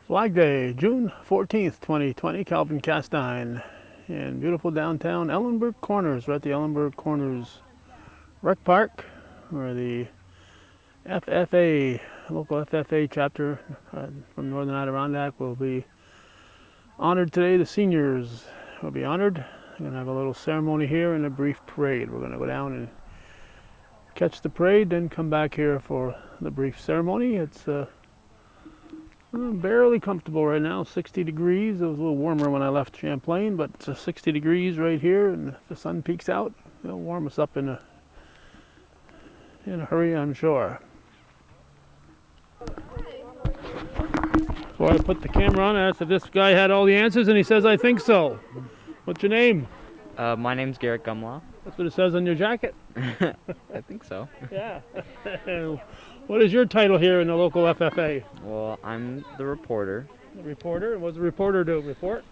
Flag Day, June 14th, 2020, Calvin Castine in beautiful downtown Ellenberg Corners. We're at the Ellenberg Corners Rec Park where the FFA, local FFA chapter from Northern Adirondack will be honored today. The seniors will be honored. We're going to have a little ceremony here and a brief parade. We're going to go down and catch the parade, then come back here for the brief ceremony. It's barely comfortable right now, 60 degrees. It was a little warmer when I left Champlain, but it's 60 degrees right here, and if the sun peeks out, it'll warm us up in a hurry, I'm sure. Before I put the camera on, I asked if this guy had all the answers, and he says, I think so. What's your name? My name's Garrett Gumlaw. That's what it says on your jacket. I think so. Yeah. What is your title here in the local FFA? Well, I'm the reporter. The reporter? What does the reporter do? Report?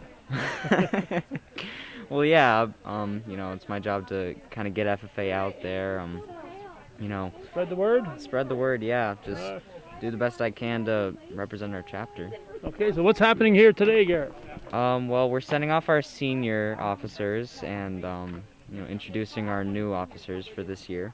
Well, yeah, it's my job to kind of get FFA out there, Spread the word? Spread the word, yeah. Just do the best I can to represent our chapter. Okay, so what's happening here today, Garrett? Well, we're sending off our senior officers and, introducing our new officers for this year.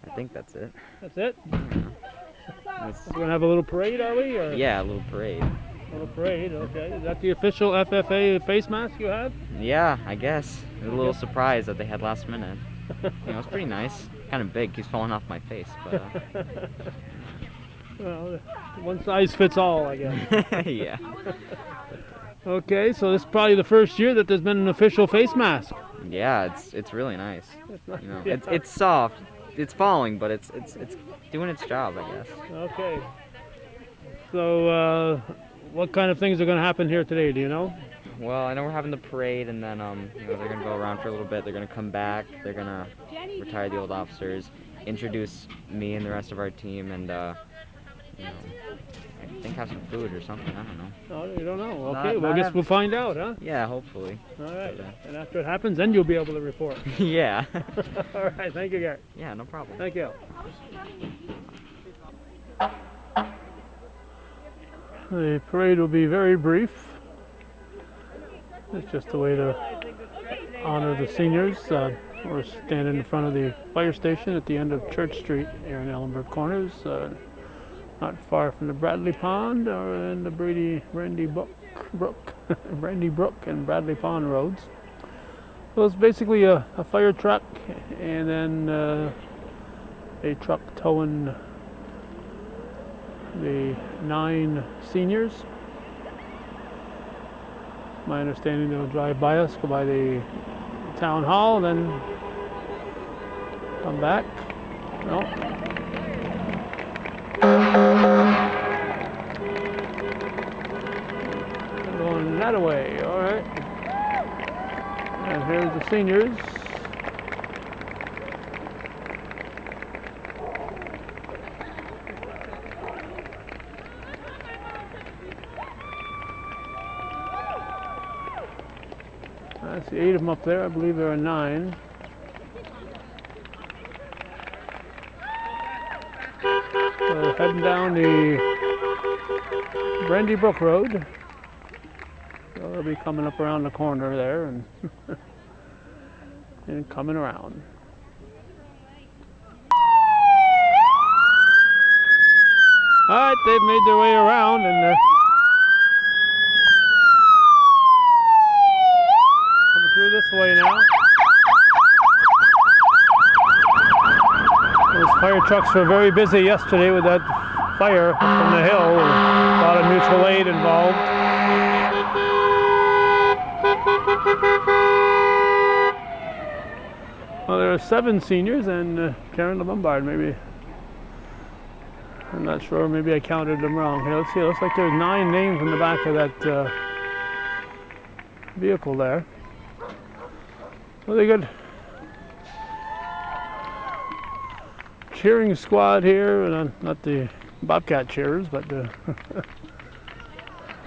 I think that's it. That's it? Yeah. We're going to have a little parade, are we? Or? Yeah, a little parade. A little parade, okay. Is that the official FFA face mask you have? Yeah, I guess. I was a little surprised that they had last minute. It's pretty nice. Kind of big, keeps falling off my face, but... Well, one size fits all, I guess. Yeah. Okay, so this is probably the first year that there's been an official face mask. Yeah, it's really nice. It's soft. It's falling, but it's doing its job, I guess. Okay. So, what kind of things are going to happen here today? Do you know? Well, I know we're having the parade, and then they're going to go around for a little bit. They're going to come back. They're going to retire the old officers, introduce me and the rest of our team, and I think have some food or something. I don't know. Oh, you don't know? Okay, well, I guess we'll find out, huh? Yeah, hopefully. All right. And after it happens, then you'll be able to report. Yeah. All right. Thank you, Garrett. Yeah, no problem. Thank you. The parade will be very brief. It's just a way to honor the seniors. We're standing in front of the fire station at the end of Church Street here in Ellenberg Corners. Not far from the Bradley Pond or in the Brandy Brook and Bradley Pond roads. So it's basically a fire truck and then a truck towing the 9 seniors. My understanding they'll drive by us, go by the town hall, then come back. No. Going that way, all right. And here's the seniors. I see 8 of them up there. I believe there are 9. We're heading down the Brandy Brook Road. So they'll be coming up around the corner there and and coming around. All right, they've made their way around and coming through this way now. Those fire trucks were very busy yesterday with that fire from the hill. A lot of mutual aid involved. Well, there are 7 seniors and Karen LeBombard, maybe. I'm not sure, maybe I counted them wrong. Here, let's see, it looks like there's 9 names in the back of that vehicle there. Really good cheering squad here, not the Bobcat cheers, but the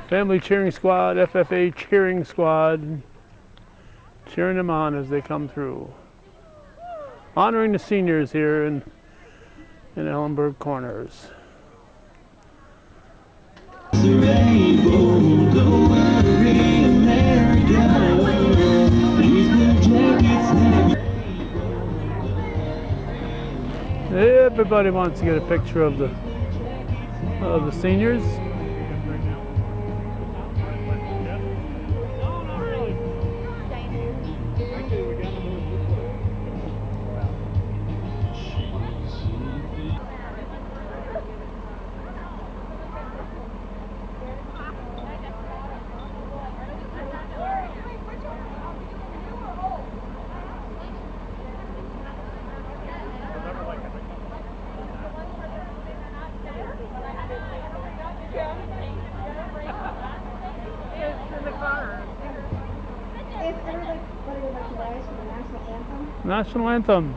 family cheering squad, FFA cheering squad, cheering them on as they come through. Honoring the seniors here in Ellenberg Corners. Everybody wants to get a picture of the seniors. National anthem.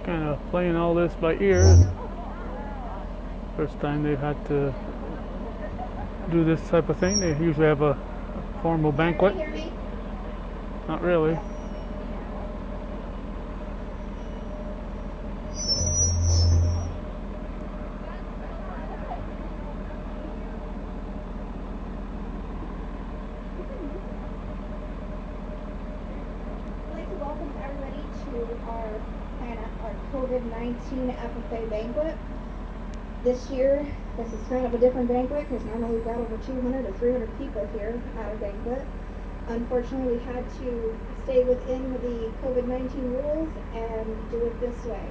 Kind of playing all this by ear. First time they've had to do this type of thing. They usually have a formal banquet. Not really. COVID-19 FFA Banquet. This year, this is kind of a different banquet because normally we've got over 200 to 300 people here at our banquet. Unfortunately, we had to stay within the COVID-19 rules and do it this way.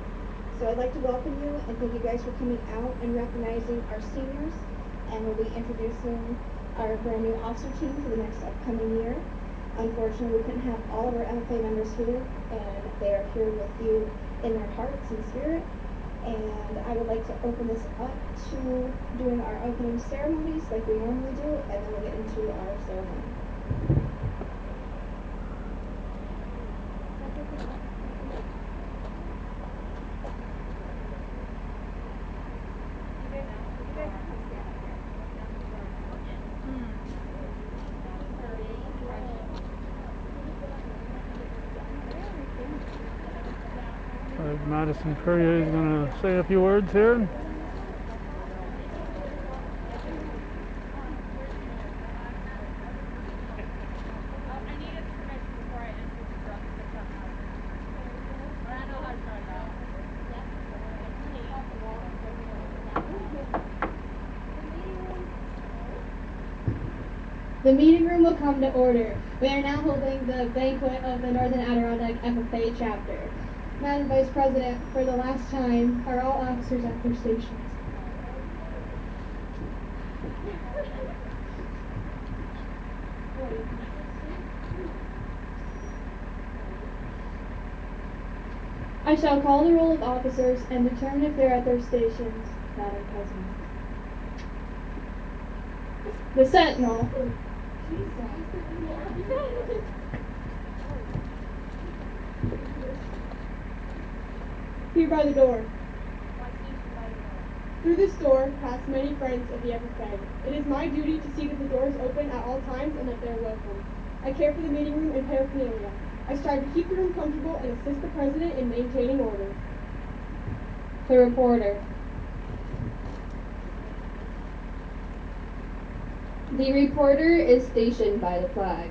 So I'd like to welcome you and thank you guys for coming out and recognizing our seniors, and we'll be introducing our brand new officer team for the next upcoming year. Unfortunately, we couldn't have all of our MFA members here, and they are here with you in their hearts and spirit. And I would like to open this up to doing our opening ceremonies like we normally do, and then we'll get into our ceremony. Madison Courier is going to say a few words here. The meeting room will come to order. We are now holding the banquet of the Northern Adirondack FFA chapter. Madam Vice President, for the last time, are all officers at their stations? I shall call the roll of officers and determine if they're at their stations, Madam President. The Sentinel. Here by the door. Through this door pass many friends of the FFA. It is my duty to see that the door is open at all times and that they are welcome. I care for the meeting room and paraphernalia. I strive to keep the room comfortable and assist the president in maintaining order. The reporter. The reporter is stationed by the flag.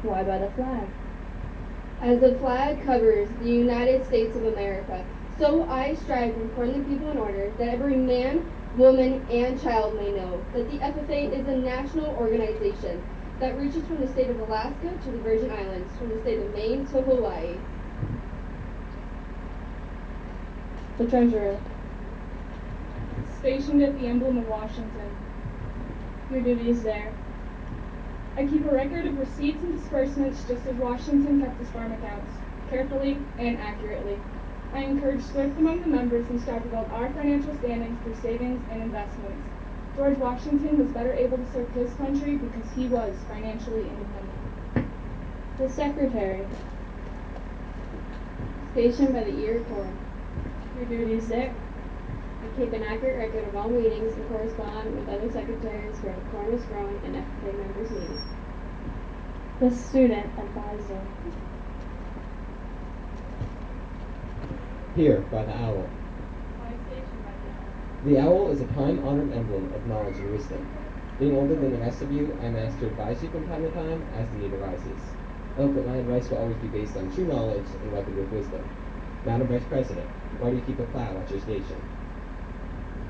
Why by the flag? As the flag covers the United States of America, so I strive to inform the people in order that every man, woman, and child may know that the FFA is a national organization that reaches from the state of Alaska to the Virgin Islands, from the state of Maine to Hawaii. The treasurer. Stationed at the emblem of Washington. Your duty is there. I keep a record of receipts and disbursements just as Washington kept his farm accounts, carefully and accurately. I encourage thrift among the members and strive to build our financial standings through savings and investments. George Washington was better able to serve his country because he was financially independent. The secretary. Stationed by the ear corn. Your duty is there. I keep an accurate record of all meetings and correspond with other secretaries where the corn is grown and FFA members meet. The student advisor. Here, by the owl. The owl is a time-honored emblem of knowledge and wisdom. Being older than the rest of you, I am asked to advise you from time to time as the need arises. I hope that my advice will always be based on true knowledge and weaponed with wisdom. Madam Vice President, why do you keep a plow at your station?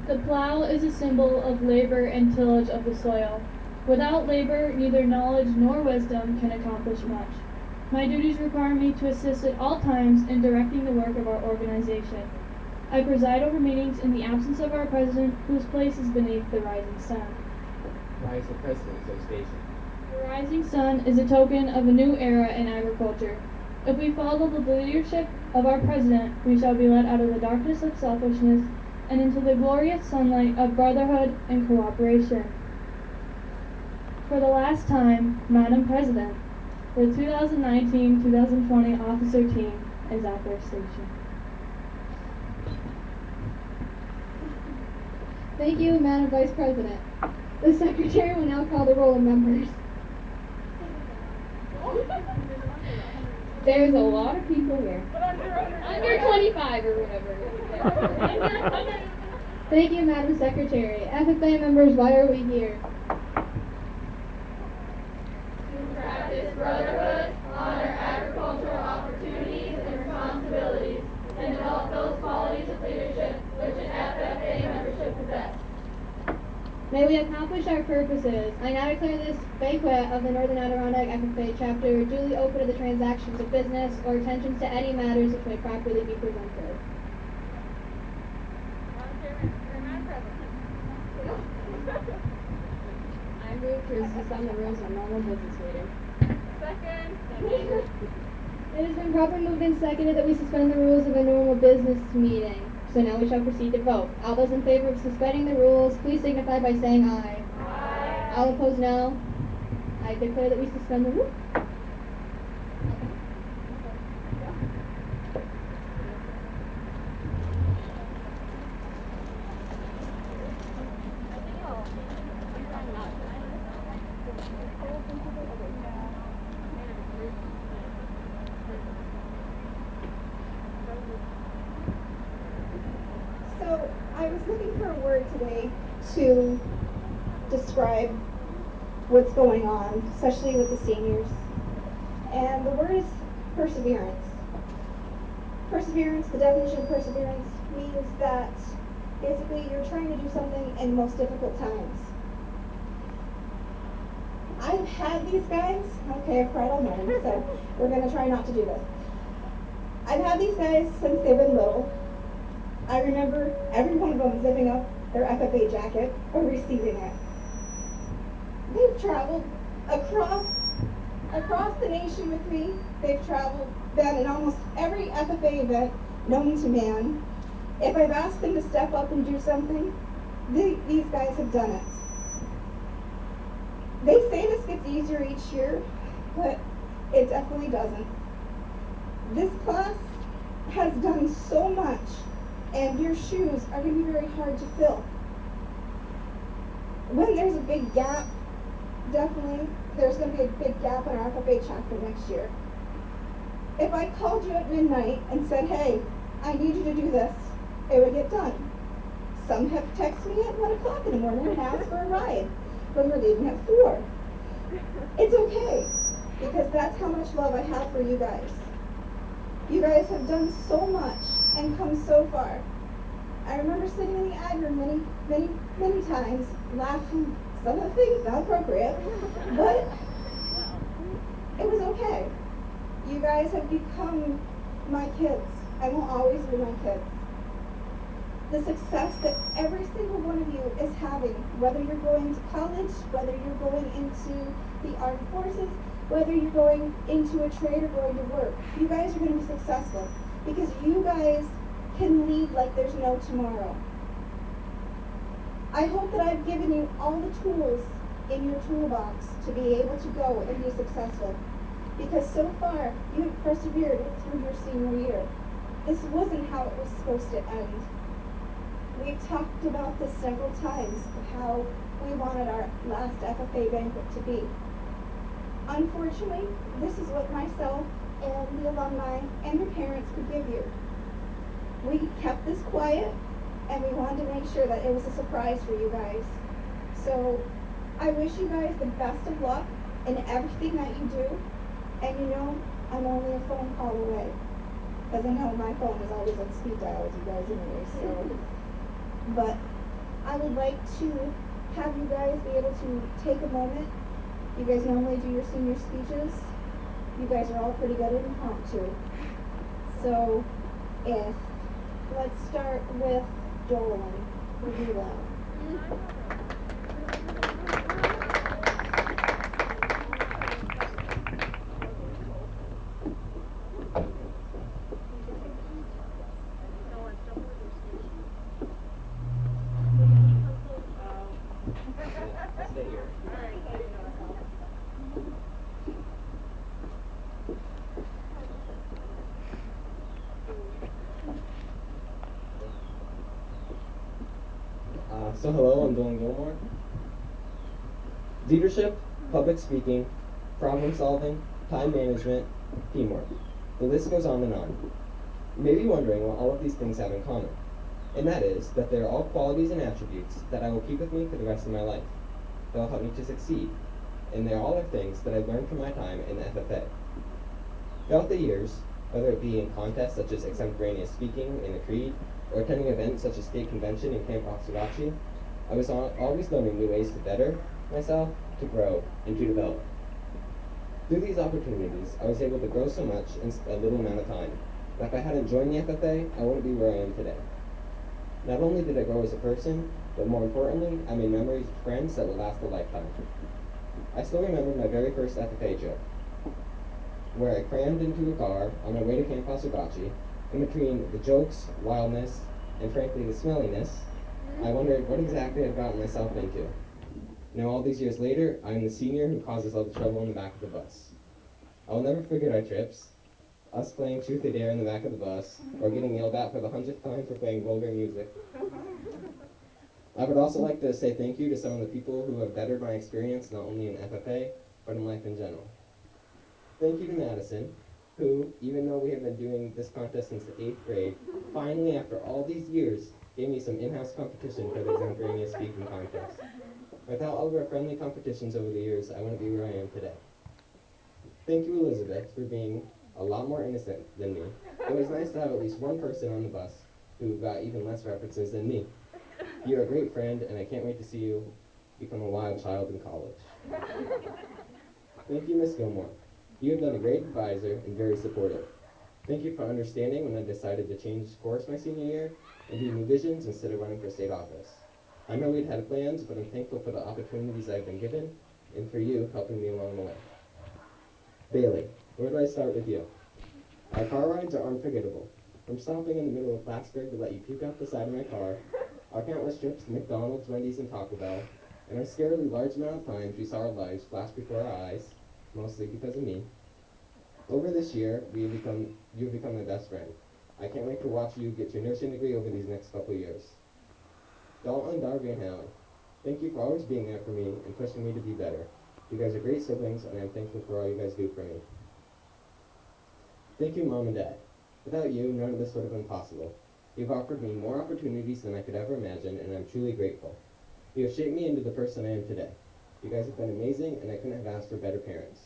The plow is a symbol of labor and tillage of the soil. Without labor, neither knowledge nor wisdom can accomplish much. My duties require me to assist at all times in directing the work of our organization. I preside over meetings in the absence of our president, whose place is beneath the rising sun. Why is the president so stationed? The rising sun is a token of a new era in agriculture. If we follow the leadership of our president, we shall be led out of the darkness of selfishness and into the glorious sunlight of brotherhood and cooperation. For the last time, Madam President, the 2019-2020 officer team is at their station. Thank you, Madam Vice President. The Secretary will now call the roll of members. There's a lot of people here. Under 25 or whatever. Thank you, Madam Secretary. FFA members, why are we here? To practice brotherhood, honor agricultural opportunities and responsibilities, and develop those qualities of leadership which an FFA membership possesses. May we accomplish our purposes. I now declare this banquet of the Northern Adirondack FFA chapter duly open to the transactions of business or attentions to any matters which may properly be presented. I move to suspend the rules on normal business meeting. Second. It has been properly moved and seconded that we suspend the rules of a normal business meeting. So now we shall proceed to vote. All those in favor of suspending the rules, please signify by saying aye. Aye. All opposed, no. I declare that we suspend the rules. So I was looking for a word today to describe what's going on, especially with the seniors. And the word is perseverance. Perseverance, the definition of perseverance means that basically you're trying to do something in the most difficult times. I've had these guys, okay, I've cried all morning, so we're going to try not to do this. I've had these guys since they've been little. I remember every one of them zipping up their FFA jacket or receiving it. They've traveled across the nation with me. They've been in almost every FFA event known to man. If I've asked them to step up and do something, these guys have done it. They say this gets easier each year, but it definitely doesn't. This class has done so much, and your shoes are going to be very hard to fill. When there's a big gap, definitely there's going to be a big gap in our FFA chapter next year. If I called you at midnight and said, hey, I need you to do this, it would get done. Some have texted me at 1 o'clock in the morning and asked for a ride when we're leaving at 4. It's okay, because that's how much love I have for you guys. You guys have done so much and come so far. I remember sitting in the ag room many times, laughing, some of the things not appropriate, but it was okay. You guys have become my kids and will always be my kids. The success that every single one of you is having, whether you're going to college, whether you're going into the armed forces, whether you're going into a trade or going to work, you guys are going to be successful because you guys can lead like there's no tomorrow. I hope that I've given you all the tools in your toolbox to be able to go and be successful, because so far you have persevered through your senior year. This wasn't how it was supposed to end. We've talked about this several times, of how we wanted our last FFA banquet to be. Unfortunately, this is what myself and the alumni and your parents could give you. We kept this quiet, and we wanted to make sure that it was a surprise for you guys. So I wish you guys the best of luck in everything that you do. And you know, I'm only a phone call away, because I know my phone is always on speed dial with you guys anyway. So, but I would like to have you guys be able to take a moment. You guys normally do your senior speeches. You guys are all pretty good at impromptu. So let's start with Dolan. We'll do that. Stay here. So hello, I'm Dylan Gilmore. Leadership, public speaking, problem solving, time management, teamwork. The list goes on and on. You may be wondering what all of these things have in common, and that is that they are all qualities and attributes that I will keep with me for the rest of my life. They'll help me to succeed, and they all are things that I've learned from my time in the FFA. Throughout the years, whether it be in contests such as extemporaneous speaking in a creed, or attending events such as state convention in Camp Oxagachi, I was always learning new ways to better myself, to grow, and to develop. Through these opportunities, I was able to grow so much in a little amount of time. That if I hadn't joined the FFA, I wouldn't be where I am today. Not only did I grow as a person, but more importantly, I made memories with friends that will last a lifetime. I still remember my very first FFA trip, where I crammed into a car on my way to Camp Oxagachi. In between the jokes, wildness, and frankly the smelliness, I wondered what exactly I'd gotten myself into. Now all these years later, I'm the senior who causes all the trouble in the back of the bus. I will never forget our trips, us playing Truth or Dare in the back of the bus, or getting yelled at for the 100th time for playing vulgar music. I would also like to say thank you to some of the people who have bettered my experience not only in FFA, but in life in general. Thank you to Madison, who, even though we have been doing this contest since the 8th grade, finally after all these years, gave me some in-house competition for the extemporaneous speaking contest. Without all of our friendly competitions over the years, I wouldn't be where I am today. Thank you, Elizabeth, for being a lot more innocent than me. It was nice to have at least one person on the bus who got even less references than me. You're a great friend, and I can't wait to see you become a wild child in college. Thank you, Miss Gilmore. You have been a great advisor and very supportive. Thank you for understanding when I decided to change course my senior year and do new visions instead of running for state office. I know we'd had plans, but I'm thankful for the opportunities I've been given and for you helping me along the way. Bailey, where do I start with you? Our car rides are unforgettable. From stopping in the middle of Plattsburgh to let you puke out the side of my car, our countless trips to McDonald's, Wendy's, and Taco Bell, and our scarily large amount of times we saw our lives flash before our eyes, mostly because of me. Over this year, you have become my best friend. I can't wait to watch you get your nursing degree over these next couple years. Dalton, Darby, and Hallie, thank you for always being there for me and pushing me to be better. You guys are great siblings, and I'm thankful for all you guys do for me. Thank you, Mom and Dad. Without you, none of this would have been possible. You've offered me more opportunities than I could ever imagine, and I'm truly grateful. You have shaped me into the person I am today. You guys have been amazing, and I couldn't have asked for better parents.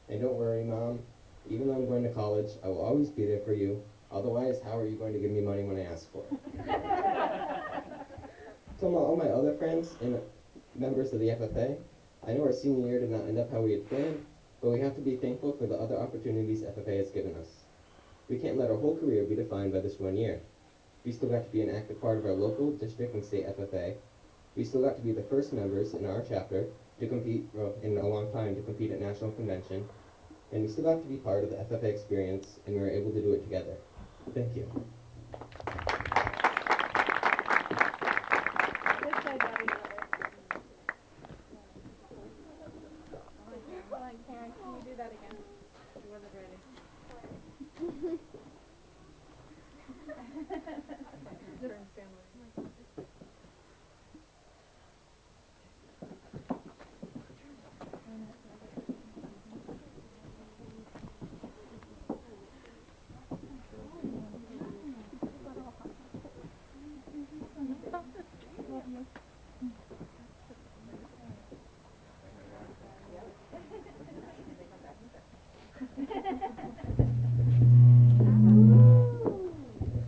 And don't worry, Mom. Even though I'm going to college, I will always be there for you. Otherwise, how are you going to give me money when I ask for it? To all my other friends and members of the FFA, I know our senior year did not end up how we had planned, but we have to be thankful for the other opportunities FFA has given us. We can't let our whole career be defined by this 1 year. We still got to be an active part of our local, district, and state FFA. We still got to be the first members in our chapter to compete, in a long time, to compete at national convention. And we still got to be part of the FFA experience, and we were able to do it together. Thank you. Karen, can you do that again? She wasn't ready. Different family.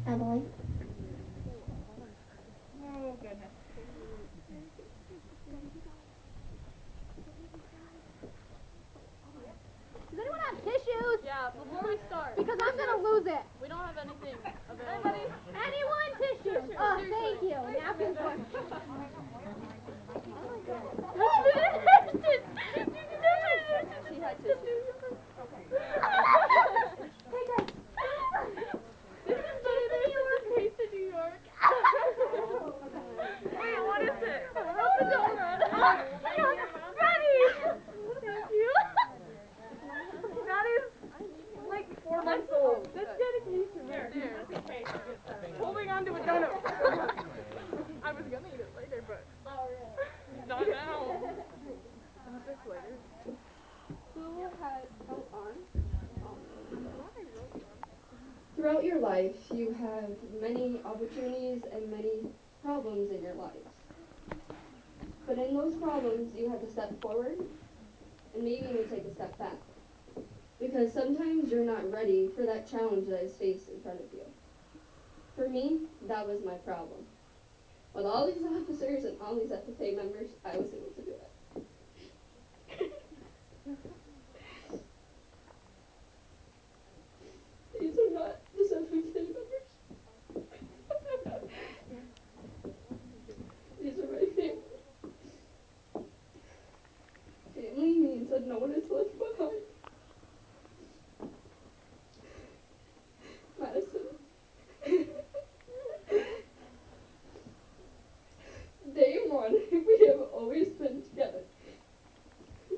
Emily. Oh, goodness. Does anyone have tissues? Yeah, before we start. Because I'm gonna lose it. We don't have anything available. Anyone tissues? Oh, thank you. Napkins for She had tissues. Hey guys. This is the New York case to New York. Wait, what is it? Oh, the donut. Ready. Thank you. That is like 4 months old. That's dedication right there. Holding on to a donut. I was gonna eat it later, but not now. Not this later. Who has on? Throughout your life, you have many opportunities and many problems in your life. But in those problems, you have to step forward and maybe even take a step back. Because sometimes you're not ready for that challenge that is faced in front of you. For me, that was my problem. With all these officers and all these FFA members, I was able to do it. These are not just FFA members. These are my family. Family means that no one is left behind. Madison. Day one, we have always been together.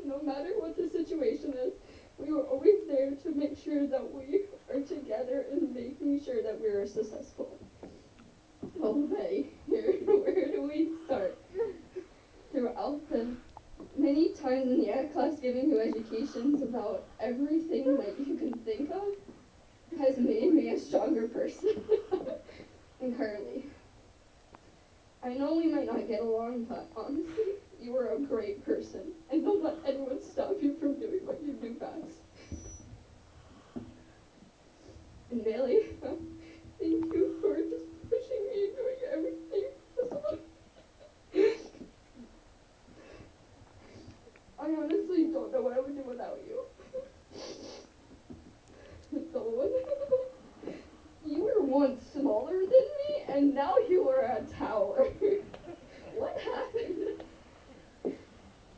No matter what the situation is, we were always there to make sure that we are together and making sure that we are successful. Okay, where do we start? Throughout the many times in the ed class giving you educations about everything that you can think of has made me a stronger person. And Carly, I know we might not get along, but honestly, you are a great person, and don't let anyone stop you from doing what you do best. And Bailey, thank you for just pushing me and doing everything possible. I honestly don't know what I would do without you. Dawn, you were once smaller than me, and now you are a tower. What happened?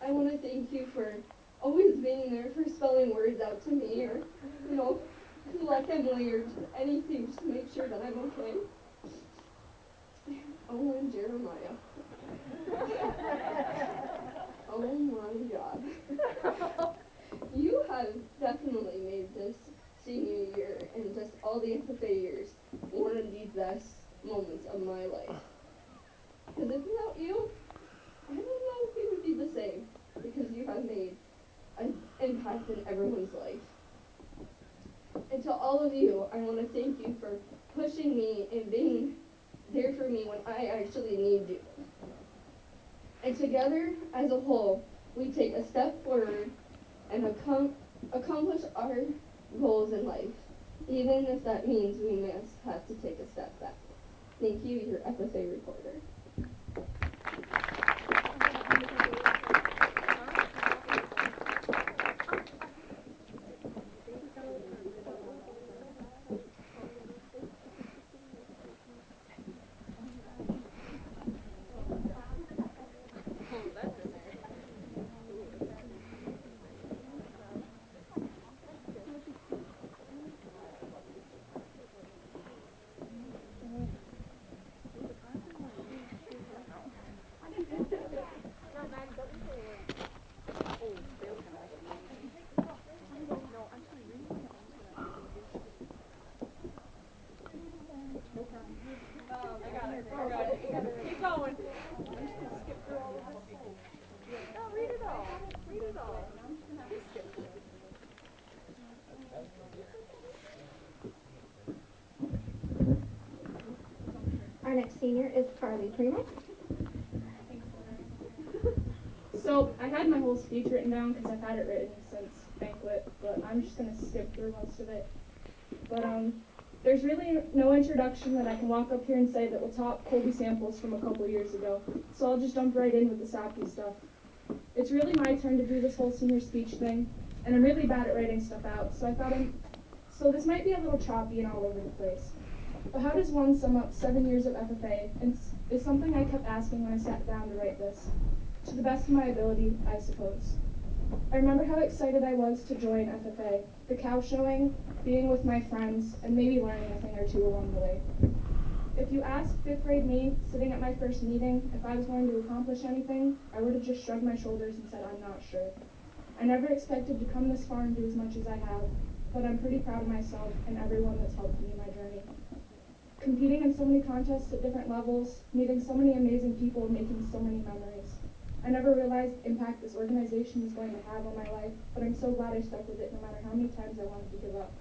I want to thank you for always being there, for spelling words out to me, or, like Emily, or just anything, just to make sure that I'm okay. Oh, and Jeremiah. Oh my God. You have definitely made this senior year and just all the FFA years one of the best moments of my life. Because if without you, I don't know if it would be the same. Because you have made an impact in everyone's life. And to all of you, I want to thank you for pushing me and being there for me when I actually need you. And together, as a whole, we take a step forward and accomplish our goals in life, even if that means we may have to take a step back. Thank you, your FFA reporter. Keep going. I'm just gonna skip through all of this. No, read it all. Read it all. Just skip through it. Our next senior is Carly Primo. So I had my whole speech written down because I've had it written since banquet, but I'm just gonna skip through most of it. But there's really no introduction that I can walk up here and say that will top Colby samples from a couple years ago. So I'll just jump right in with the sappy stuff. It's really my turn to do this whole senior speech thing, and I'm really bad at writing stuff out. So I thought so this might be a little choppy and all over the place. But how does one sum up 7 years of FFA? And it's something I kept asking when I sat down to write this. To the best of my ability, I suppose. I remember how excited I was to join FFA, the cow showing, being with my friends, and maybe learning a thing or two along the way. If you asked 5th grade me, sitting at my first meeting, if I was going to accomplish anything, I would have just shrugged my shoulders and said I'm not sure. I never expected to come this far and do as much as I have, but I'm pretty proud of myself and everyone that's helped me in my journey. Competing in so many contests at different levels, meeting so many amazing people, and making so many memories. I never realized the impact this organization was going to have on my life, but I'm so glad I stuck with it no matter how many times I wanted to give up.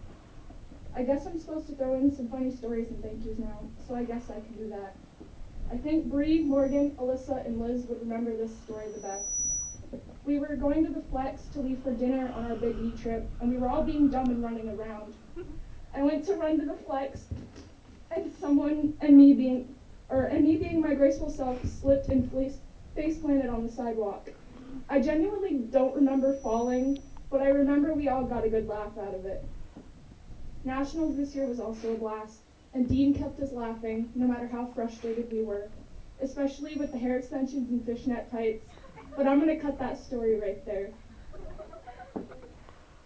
I guess I'm supposed to throw in some funny stories and thank yous now, so I guess I can do that. I think Bree, Morgan, Alyssa, and Liz would remember this story the best. We were going to the Flex to leave for dinner on our Big E trip, and we were all being dumb and running around. I went to run to the Flex, and me being my graceful self slipped and face planted on the sidewalk. I genuinely don't remember falling, but I remember we all got a good laugh out of it. Nationals this year was also a blast, and Dean kept us laughing no matter how frustrated we were, especially with the hair extensions and fishnet tights, but I'm going to cut that story right there.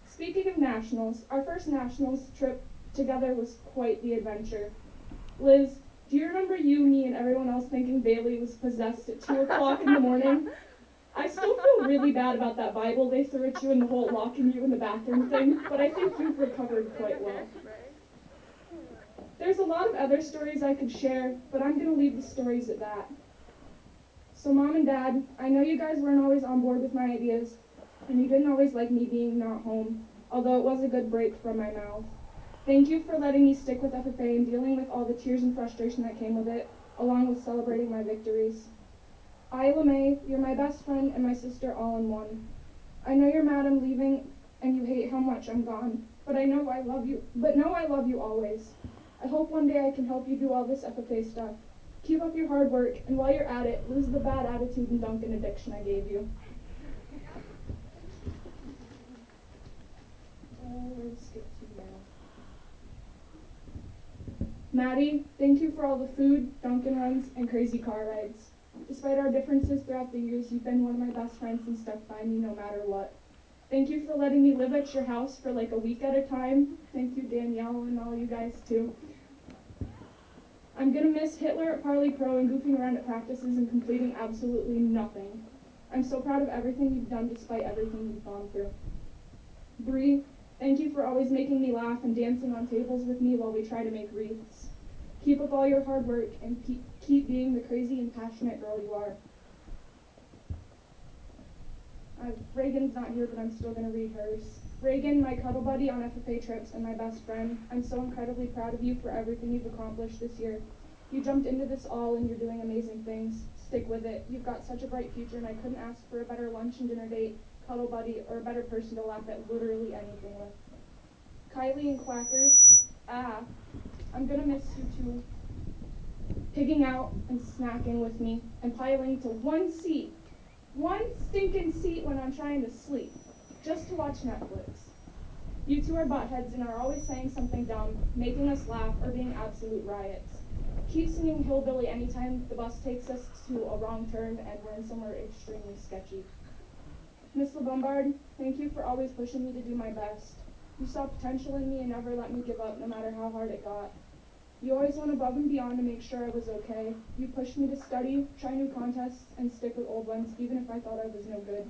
Speaking of nationals, our first nationals trip together was quite the adventure. Liz, do you remember you, me, and everyone else thinking Bailey was possessed at 2 o'clock in the morning? I still feel really bad about that Bible they threw at you and the whole locking you in the bathroom thing, but I think you've recovered quite well. There's a lot of other stories I could share, but I'm going to leave the stories at that. So Mom and Dad, I know you guys weren't always on board with my ideas, and you didn't always like me being not home, although it was a good break from my mouth. Thank you for letting me stick with FFA and dealing with all the tears and frustration that came with it, along with celebrating my victories. I, LeMay, you're my best friend and my sister all in one. I know you're mad I'm leaving and you hate how much I'm gone, but know I love you always. I hope one day I can help you do all this FFA stuff. Keep up your hard work, and while you're at it, lose the bad attitude and Dunkin' addiction I gave you. Where to skip to now? Maddie, thank you for all the food, Dunkin' runs, and crazy car rides. Despite our differences throughout the years, you've been one of my best friends and stuck by me no matter what. Thank you for letting me live at your house for like a week at a time. Thank you, Danielle, and all you guys too. I'm gonna miss Hitler at Parley Pro and goofing around at practices and completing absolutely nothing. I'm so proud of everything you've done despite everything you've gone through. Bree, thank you for always making me laugh and dancing on tables with me while we try to make wreaths. Keep up all your hard work and keep being the crazy and passionate girl you are. Reagan's not here, but I'm still going to read hers. Reagan, my cuddle buddy on FFA trips and my best friend, I'm so incredibly proud of you for everything you've accomplished this year. You jumped into this all and you're doing amazing things. Stick with it. You've got such a bright future and I couldn't ask for a better lunch and dinner date, cuddle buddy, or a better person to laugh at literally anything with. Kylie and Quackers, I'm going to miss you too. Pigging out and snacking with me and piling to one stinking seat when I'm trying to sleep, just to watch Netflix. You two are buttheads and are always saying something dumb, making us laugh, or being absolute riots. Keep singing Hillbilly anytime the bus takes us to a wrong turn and we're in somewhere extremely sketchy. Miss LeBombard, thank you for always pushing me to do my best. You saw potential in me and never let me give up no matter how hard it got. You always went above and beyond to make sure I was okay. You pushed me to study, try new contests, and stick with old ones, even if I thought I was no good.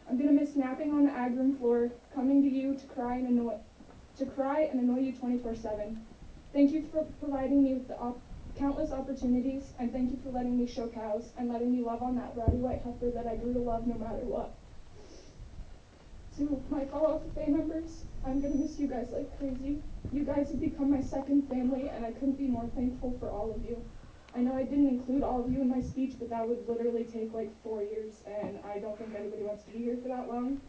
I'm gonna miss napping on the ag room floor, coming to you to cry and annoy you 24/7. Thank you for providing me with the countless opportunities, and thank you for letting me show cows and letting me love on that rowdy white heifer that I grew to love no matter what. To my fellow FFA members, I'm gonna miss you guys like crazy. You guys have become my second family, and I couldn't be more thankful for all of you. I know I didn't include all of you in my speech, but that would literally take like 4 years, and I don't think anybody wants to be here for that long.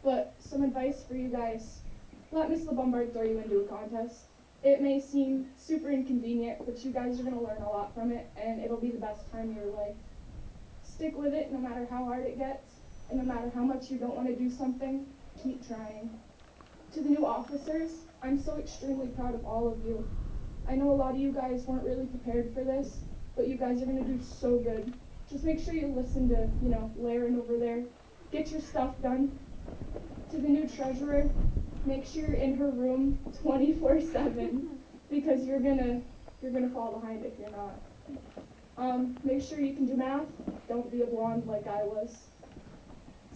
But some advice for you guys. Let Miss LeBombard throw you into a contest. It may seem super inconvenient, but you guys are gonna learn a lot from it, and it'll be the best time of your life. Stick with it no matter how hard it gets, and no matter how much you don't want to do something, keep trying. To the new officers, I'm so extremely proud of all of you. I know a lot of you guys weren't really prepared for this, but you guys are going to do so good. Just make sure you listen to, Laren over there. Get your stuff done. To the new treasurer, make sure you're in her room 24/7 because you're gonna fall behind if you're not. Make sure you can do math. Don't be a blonde like I was.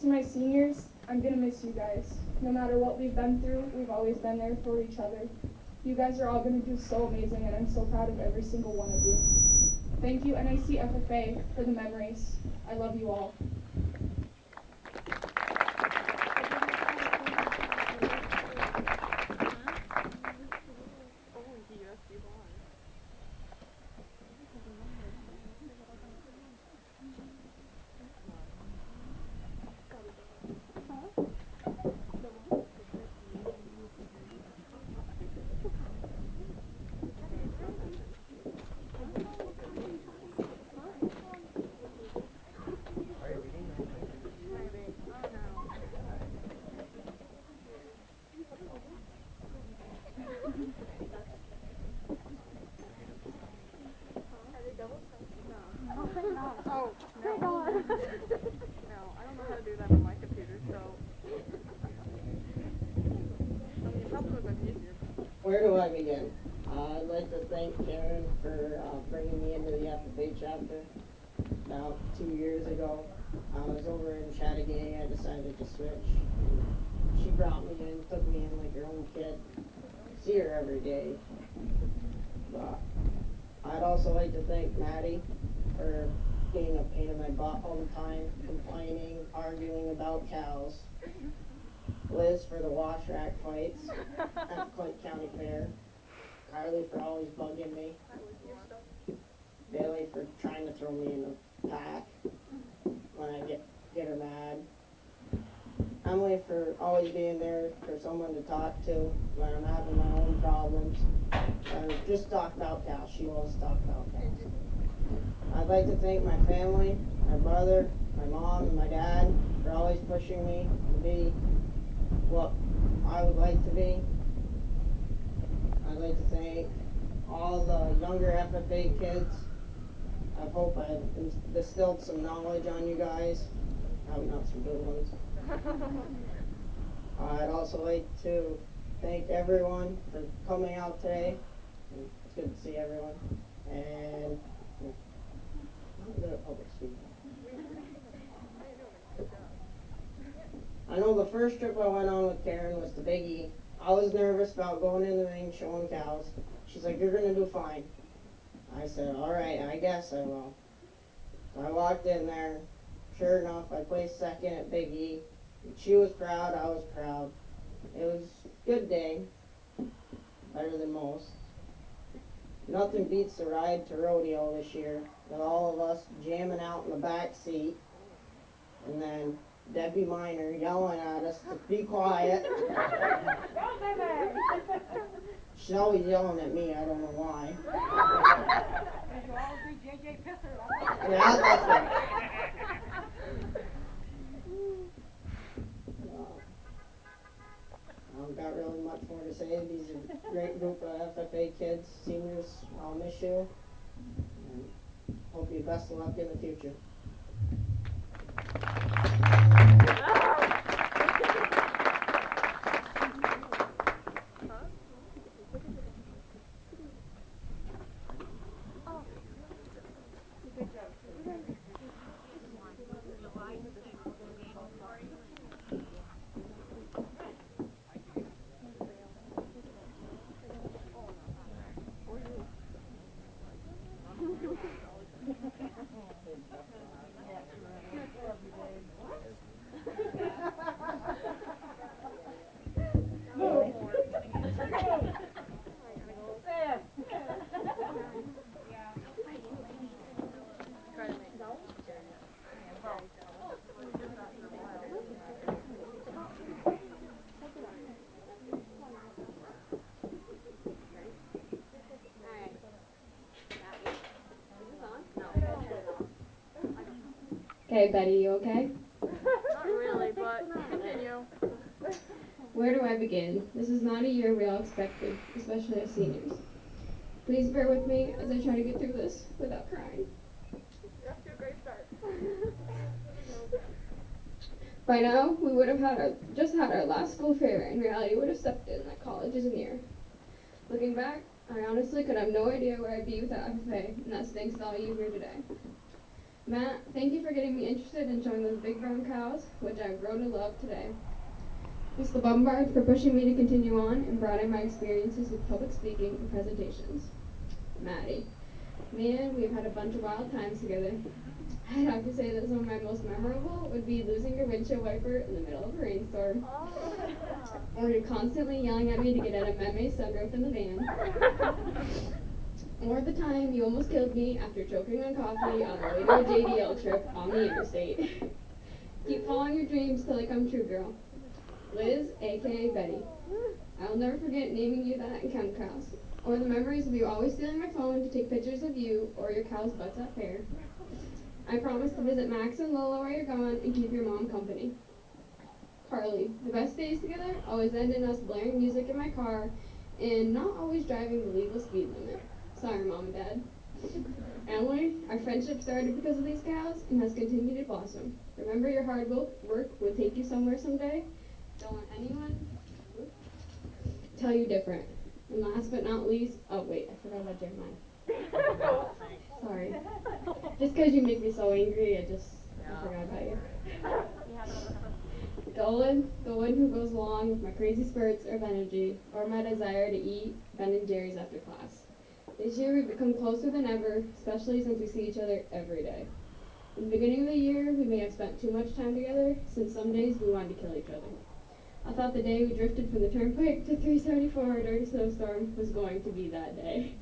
To my seniors, I'm gonna miss you guys. No matter what we've been through, we've always been there for each other. You guys are all gonna do so amazing, and I'm so proud of every single one of you. Thank you, NAC FFA, for the memories. I love you all. Where do I begin? I'd like to thank Karen for bringing me into the FFA chapter about 2 years ago. I was over in Chattagang. I decided to switch. She brought me in, took me in like her own kid. See her every day. But I'd also like to thank Maddie for being a pain in my butt all the time, complaining, arguing about cows. Liz for the wash rack fights at Clinton County Fair. Carly for always bugging me. Bailey for trying to throw me in the pack when I get her mad. Emily for always being there for someone to talk to when I'm having my own problems. Or just talk about cows. She loves to talk about cows. I'd like to thank my family, my brother, my mom, and my dad for always pushing me to be what I would like to be. I'd like to thank all the younger FFA kids. I hope I've instilled some knowledge on you guys. Probably not some good ones. I'd also like to thank everyone for coming out today. It's good to see everyone. And I'm good at public speaking. I know the first trip I went on with Karen was to Big E. I was nervous about going in the ring showing cows. She's like, you're gonna do fine. I said, all right, I guess I will. So I walked in there. Sure enough, I placed second at Big E. She was proud, I was proud. It was a good day, better than most. Nothing beats the ride to rodeo this year, with all of us jamming out in the back seat, and then Debbie Miner yelling at us to be quiet. She's always yelling at me, I don't know why. Yeah, that's right. I don't got really much more to say. These are a great group of FFA kids, seniors. I'll miss you. And hope you best of luck in the future. Okay, Betty, you okay? Not really, but continue. Where do I begin? This is not a year we all expected, especially as seniors. Please bear with me as I try to get through this without crying. You're off to a great start. By now, we would have just had our last school fair, and reality would have stepped in that college is near. Looking back, I honestly could have no idea where I'd be without FFA, and that's thanks to all you here today. Matt, thank you for getting me interested in showing those big brown cows, which I've grown to love today. Mr. Bombard for pushing me to continue on and broaden my experiences with public speaking and presentations. Maddie, man, we've had a bunch of wild times together. I'd have to say that some of my most memorable would be losing your windshield wiper in the middle of a rainstorm. Or you're constantly yelling at me to get out of Memme's sunroof in the van. Or the time you almost killed me after choking on coffee on the way to a JDL trip on the interstate. Keep following your dreams till they come true, girl. Liz, aka Betty. I'll never forget naming you that in chem class. Or the memories of you always stealing my phone to take pictures of you or your cow's butts at fair. I promise to visit Max and Lola while you're gone and keep your mom company. Carly, the best days together always end in us blaring music in my car and not always driving the legal speed limit. Sorry, Mom and Dad. Emily, our friendship started because of these cows and has continued to blossom. Remember your hard work will take you somewhere someday. Don't let anyone tell you different. And last but not least, oh wait, I forgot about Jeremiah. Sorry. Just because you make me so angry, I forgot about you. Dolan, the one who goes along with my crazy spurts of energy or my desire to eat Ben and Jerry's after class. This year we've become closer than ever, especially since we see each other every day. In the beginning of the year, we may have spent too much time together, since some days we wanted to kill each other. I thought the day we drifted from the turnpike to 374 during a snowstorm was going to be that day.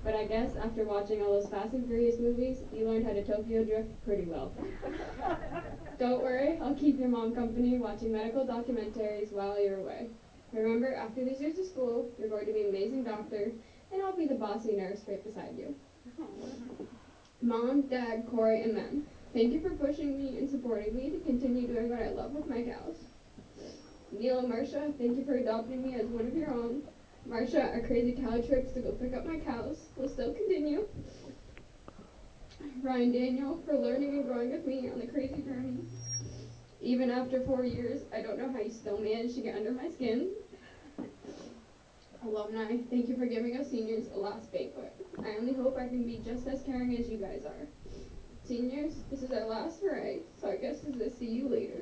But I guess after watching all those Fast and Furious movies, you learned how to Tokyo drift pretty well. Don't worry, I'll keep your mom company watching medical documentaries while you're away. Remember, after these years of school, you're going to be an amazing doctor, and I'll be the bossy nurse right beside you. Mom, Dad, Corey, and Mem, thank you for pushing me and supporting me to continue doing what I love with my cows. Neil and Marcia, thank you for adopting me as one of your own. Marcia, our crazy cow trips to go pick up my cows will still continue. Ryan Daniel, for learning and growing with me on the crazy journey. Even after 4 years, I don't know how you still manage to get under my skin. Alumni, thank you for giving us seniors a last banquet. I only hope I can be just as caring as you guys are. Seniors, this is our last hooray, so I guess this is a see you later.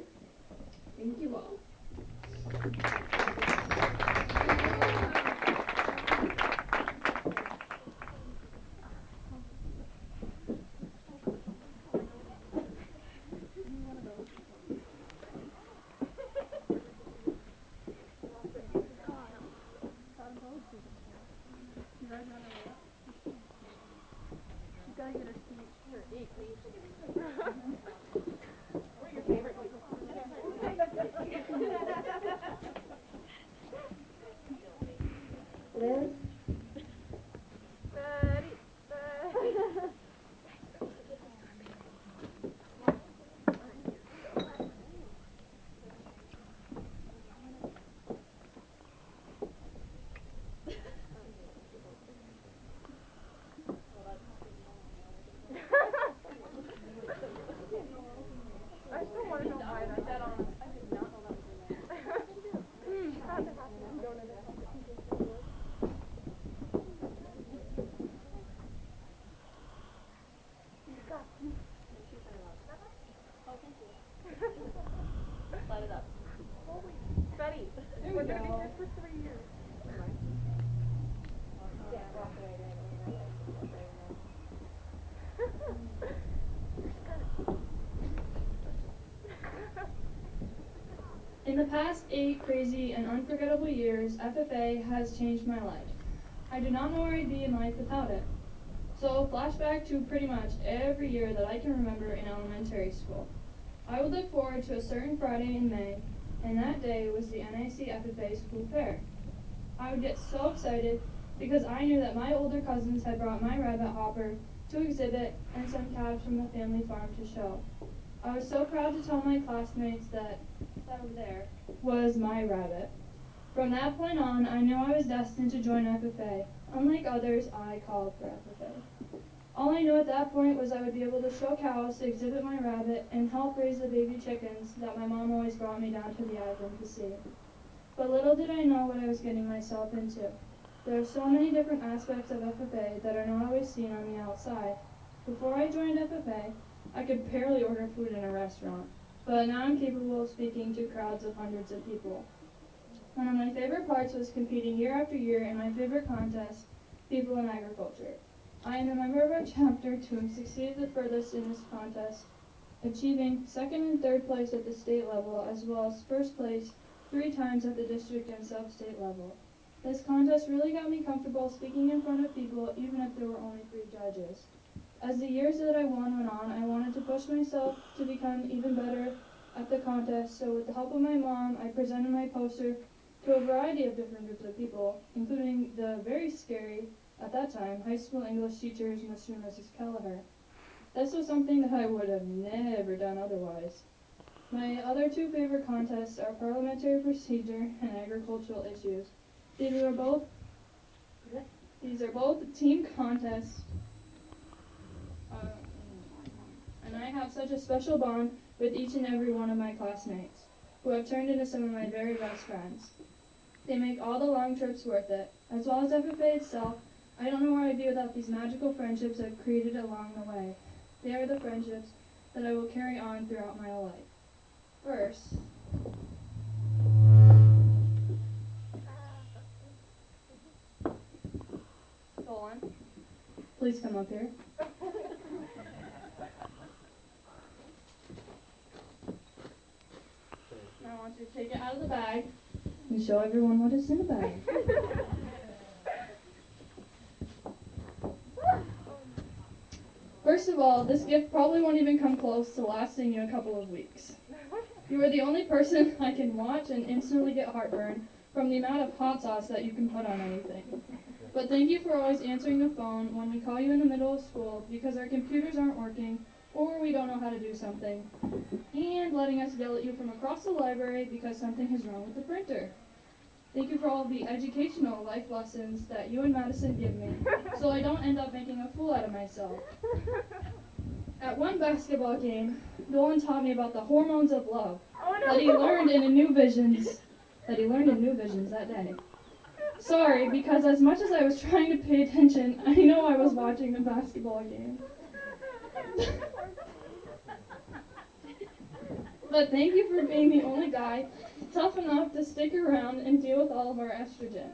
Thank you all. In the past 8 crazy and unforgettable years, FFA has changed my life. I do not know where I'd be in life without it. So, flashback to pretty much every year that I can remember in elementary school. I would look forward to a certain Friday in May, and that day was the NAC FFA school fair. I would get so excited because I knew that my older cousins had brought my rabbit hopper to exhibit and some calves from the family farm to show. I was so proud to tell my classmates that over there was my rabbit. From that point on, I knew I was destined to join FFA. Unlike others, I called for FFA. All I knew at that point was I would be able to show cows, to exhibit my rabbit, and help raise the baby chickens that my mom always brought me down to the island to see. But little did I know what I was getting myself into. There are so many different aspects of FFA that are not always seen on the outside. Before I joined FFA, I could barely order food in a restaurant, but now I'm capable of speaking to crowds of hundreds of people. One of my favorite parts was competing year after year in my favorite contest, People in Agriculture. I am a member of our chapter to have succeeded the furthest in this contest, achieving 2nd and 3rd place at the state level, as well as 1st place 3 times at the district and sub-state level. This contest really got me comfortable speaking in front of people, even if there were only 3 judges. As the years that I went on, I wanted to push myself to become even better at the contest, so with the help of my mom, I presented my poster to a variety of different groups of people, including the very scary, at that time, high school English teachers, Mr. and Mrs. Kelleher. This was something that I would have never done otherwise. My other 2 favorite contests are parliamentary procedure and agricultural issues. These are both team contests, and I have such a special bond with each and every one of my classmates, who have turned into some of my very best friends. They make all the long trips worth it. As well as FFA itself, I don't know where I'd be without these magical friendships I've created along the way. They are the friendships that I will carry on throughout my life. First, Dolan, please come up here. Now I want you to take it out of the bag and show everyone what is in the bag. First of all, this gift probably won't even come close to lasting you a couple of weeks. You are the only person I can watch and instantly get heartburn from the amount of hot sauce that you can put on anything. But thank you for always answering the phone when we call you in the middle of school because our computers aren't working or we don't know how to do something, and letting us yell at you from across the library because something is wrong with the printer. Thank you for all the educational life lessons that you and Madison give me, so I don't end up making a fool out of myself. At one basketball game, Dolan taught me about the hormones of love that he learned in New Visions that day. Sorry, because as much as I was trying to pay attention, I know I was watching the basketball game. But thank you for being the only guy tough enough to stick around and deal with all of our estrogen.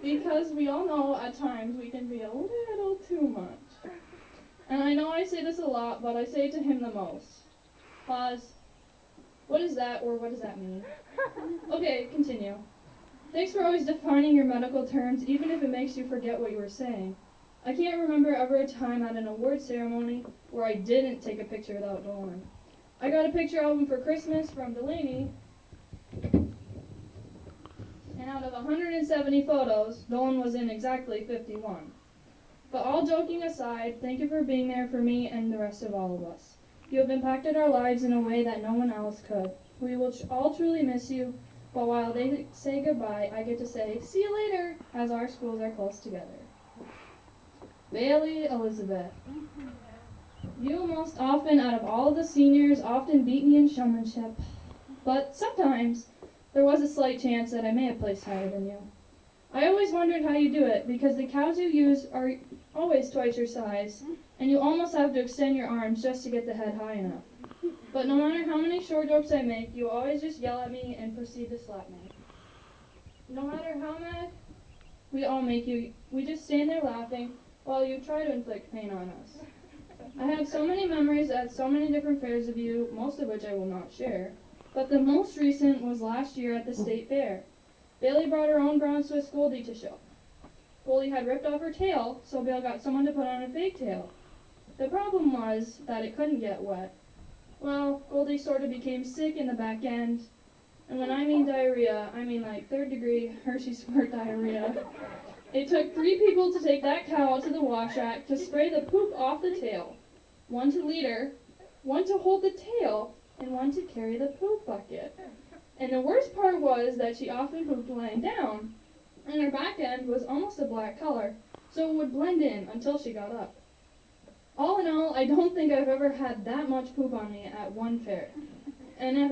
Because we all know at times we can be a little too much. And I know I say this a lot, but I say it to him the most. Pause. What is that, or what does that mean? Okay, continue. Thanks for always defining your medical terms, even if it makes you forget what you were saying. I can't remember ever a time at an award ceremony where I didn't take a picture without Dolan. I got a picture album for Christmas from Delaney, and out of 170 photos, Dolan was in exactly 51. But all joking aside, thank you for being there for me and the rest of all of us. You have impacted our lives in a way that no one else could. We will all truly miss you, but while they say goodbye, I get to say, see you later, as our schools are close together. Bailey Elizabeth. You most often, out of all of the seniors, often beat me in showmanship. But sometimes, there was a slight chance that I may have placed higher than you. I always wondered how you do it, because the cows you use are always twice your size, and you almost have to extend your arms just to get the head high enough. But no matter how many short jokes I make, you always just yell at me and proceed to slap me. No matter how mad we all make you, we just stand there laughing while you try to inflict pain on us. I have so many memories at so many different fairs of you, most of which I will not share. But the most recent was last year at the state fair. Bailey brought her own brown Swiss Goldie to show. Goldie had ripped off her tail, so Bill got someone to put on a fake tail. The problem was that it couldn't get wet. Well, Goldie sort of became sick in the back end. And when I mean diarrhea, I mean like 3rd degree Hershey squirt diarrhea. It took 3 people to take that cow out to the wash rack to spray the poop off the tail. 1 to lead her, 1 to hold the tail, and 1 to carry the poop bucket. And the worst part was that she often pooped laying down, and her back end was almost a black color, so it would blend in until she got up. All in all, I don't think I've ever had that much poop on me at one fair. And I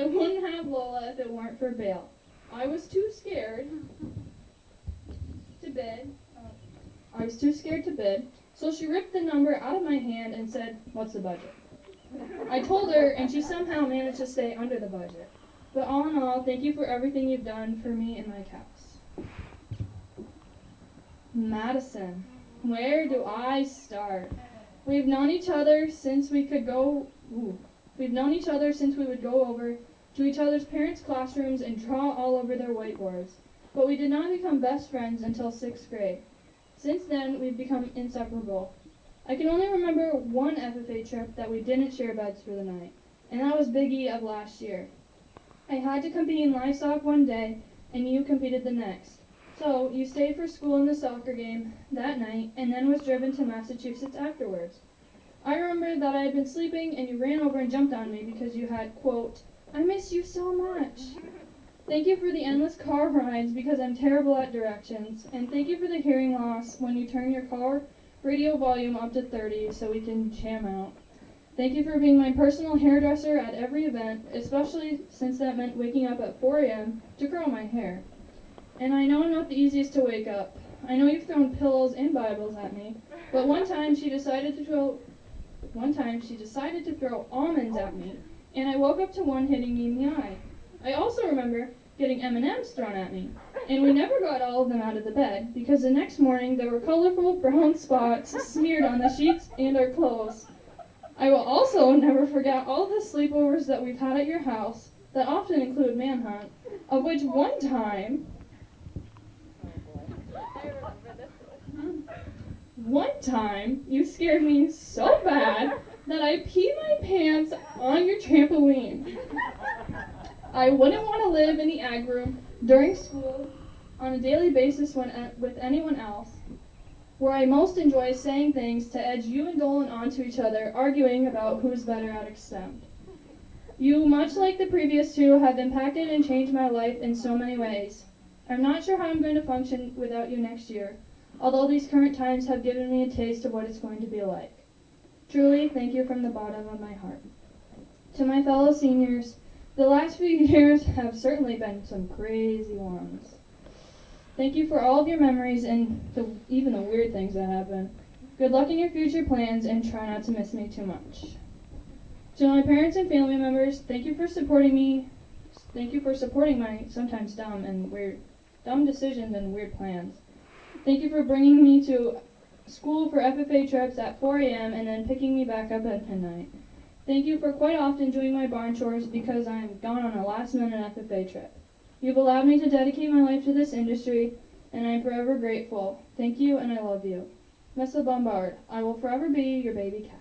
wouldn't have Lola if it weren't for Bale. I was too scared to bid, so she ripped the number out of my hand and said, "What's the budget?" I told her, and she somehow managed to stay under the budget. But all in all, thank you for everything you've done for me and my cows. Madison. Where do I start? We've known each other since we would go over to each other's parents' classrooms and draw all over their whiteboards. But we did not become best friends until 6th grade. Since then, we've become inseparable. I can only remember one FFA trip that we didn't share beds for the night, and that was Big E of last year. I had to compete in livestock one day, and you competed the next. So, you stayed for school in the soccer game that night, and then was driven to Massachusetts afterwards. I remember that I had been sleeping, and you ran over and jumped on me because you had, quote, "I miss you so much." Thank you for the endless car rides because I'm terrible at directions, and thank you for the hearing loss when you turn your car radio volume up to 30 so we can jam out. Thank you for being my personal hairdresser at every event, especially since that meant waking up at 4 a.m. to curl my hair. And I know I'm not the easiest to wake up. I know you've thrown pillows and Bibles at me, but one time she decided to throw almonds at me, and I woke up to one hitting me in the eye. I also remember getting M&Ms thrown at me, and we never got all of them out of the bed because the next morning there were colorful brown spots smeared on the sheets and our clothes. I will also never forget all the sleepovers that we've had at your house that often include manhunt, of which one time you scared me so bad that I peed my pants on your trampoline. I wouldn't want to live in the ag room during school on a daily basis with anyone else, where I most enjoy saying things to edge you and Dolan onto each other, arguing about who's better at extent. You, much like the previous two, have impacted and changed my life in so many ways. I'm not sure how I'm going to function without you next year, although these current times have given me a taste of what it's going to be like. Truly, thank you from the bottom of my heart. To my fellow seniors, the last few years have certainly been some crazy ones. Thank you for all of your memories and even the weird things that happen. Good luck in your future plans and try not to miss me too much. To my parents and family members, thank you for supporting me. Thank you for supporting my sometimes dumb decisions and weird plans. Thank you for bringing me to school for FFA trips at 4 a.m. and then picking me back up at midnight. Thank you for quite often doing my barn chores because I am gone on a last-minute FFA trip. You've allowed me to dedicate my life to this industry, and I am forever grateful. Thank you, and I love you. Messa Bombard, I will forever be your baby calf.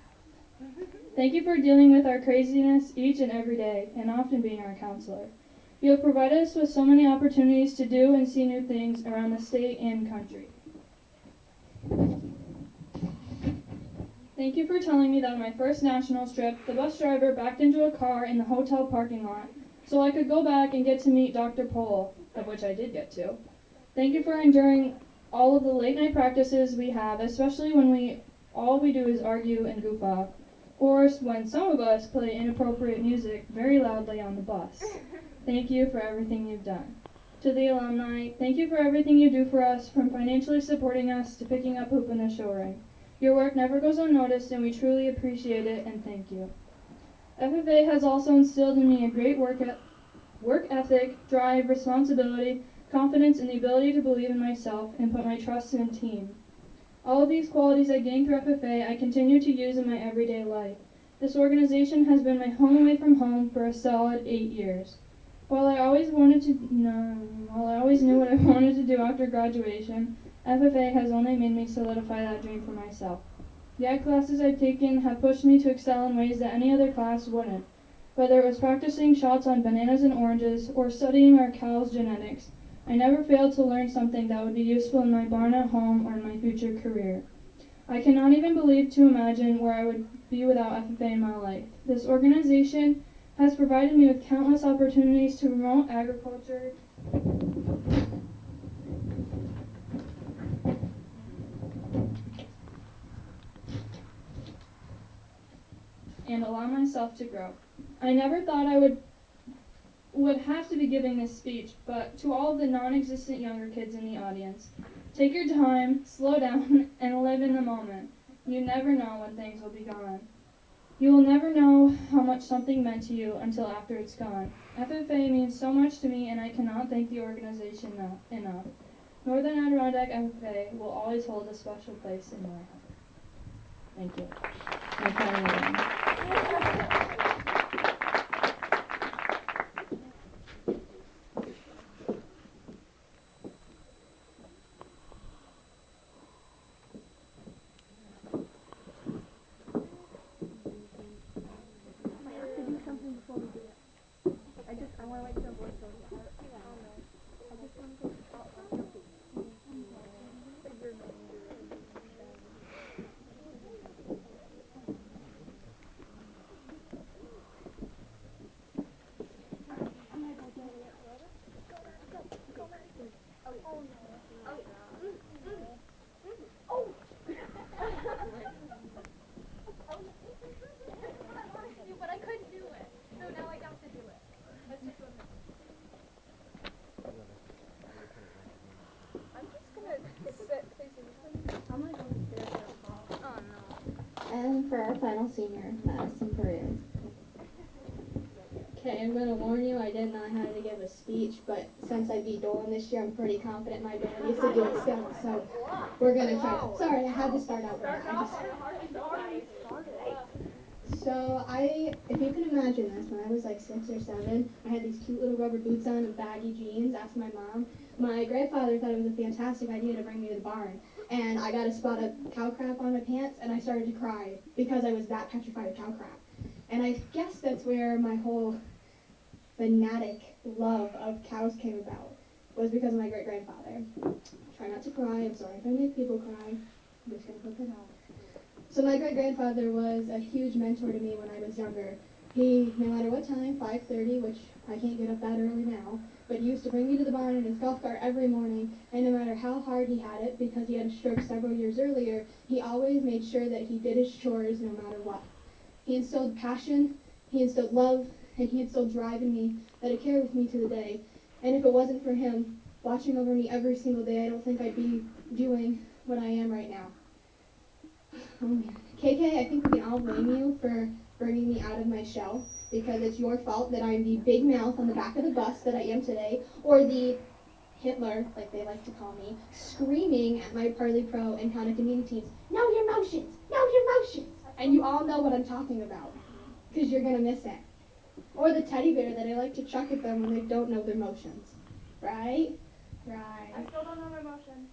Thank you for dealing with our craziness each and every day, and often being our counselor. You have provided us with so many opportunities to do and see new things around the state and country. Thank you for telling me that on my first nationals trip, the bus driver backed into a car in the hotel parking lot so I could go back and get to meet Dr. Pohl, of which I did get to. Thank you for enduring all of the late night practices we have, especially when all we do is argue and goof off, or when some of us play inappropriate music very loudly on the bus. Thank you for everything you've done. To the alumni, thank you for everything you do for us, from financially supporting us to picking up poop in the show ring. Your work never goes unnoticed, and we truly appreciate it, and thank you. FFA has also instilled in me a great work ethic, drive, responsibility, confidence, and the ability to believe in myself and put my trust in a team. All of these qualities I gained through FFA I continue to use in my everyday life. This organization has been my home away from home for a solid 8 years. While I always knew what I wanted to do after graduation, FFA has only made me solidify that dream for myself. The ag classes I've taken have pushed me to excel in ways that any other class wouldn't. Whether it was practicing shots on bananas and oranges or studying our cows' genetics, I never failed to learn something that would be useful in my barn at home or in my future career. I cannot even believe to imagine where I would be without FFA in my life. This organization has provided me with countless opportunities to promote agriculture and allow myself to grow. I never thought I would have to be giving this speech, but to all of the non-existent younger kids in the audience, take your time, slow down, and live in the moment. You never know when things will be gone. You will never know how much something meant to you until after it's gone. FFA means so much to me, and I cannot thank the organization enough. Northern Adirondack FFA will always hold a special place in my heart. Thank you. I'm finally done. But I couldn't do it. So now I got to do it. Let's just I'm just gonna sit facing this way. I'm gonna go upstairs. Oh no. And for our final senior, Madison Perez. Okay, I'm going to warn you, I didn't know how to give a speech, but since I beat Dolan this year, I'm pretty confident in my abilities to do it still, so we're going to try. Sorry, I had to start out with that. So if you can imagine this, when I was like 6 or 7, I had these cute little rubber boots on and baggy jeans. Asked my mom. My grandfather thought it was a fantastic idea to bring me to the barn, and I got a spot of cow crap on my pants, and I started to cry because I was that petrified of cow crap. And I guess that's where my whole fanatic love of cows came about, was because of my great-grandfather. Try not to cry. I'm sorry if I make people cry. I'm just going to put that out. So my great-grandfather was a huge mentor to me when I was younger. He, no matter what time, 5:30, which I can't get up that early now, but he used to bring me to the barn in his golf cart every morning, and no matter how hard he had it, because he had a stroke several years earlier, he always made sure that he did his chores no matter what. He instilled passion, he instilled love, and he instilled drive in me that'd carry with me to the day. And if it wasn't for him watching over me every single day, I don't think I'd be doing what I am right now. Oh man. KK, I think we can all blame you for bringing me out of my shell, because it's your fault that I'm the big mouth on the back of the bus that I am today, or the Hitler, like they like to call me, screaming at my Parley Pro and County Communities, know your motions, know your motions. And you all know what I'm talking about, because you're going to miss it. Or the teddy bear that I like to chuck at them when they don't know their motions. Right? Right. I still don't know my motion.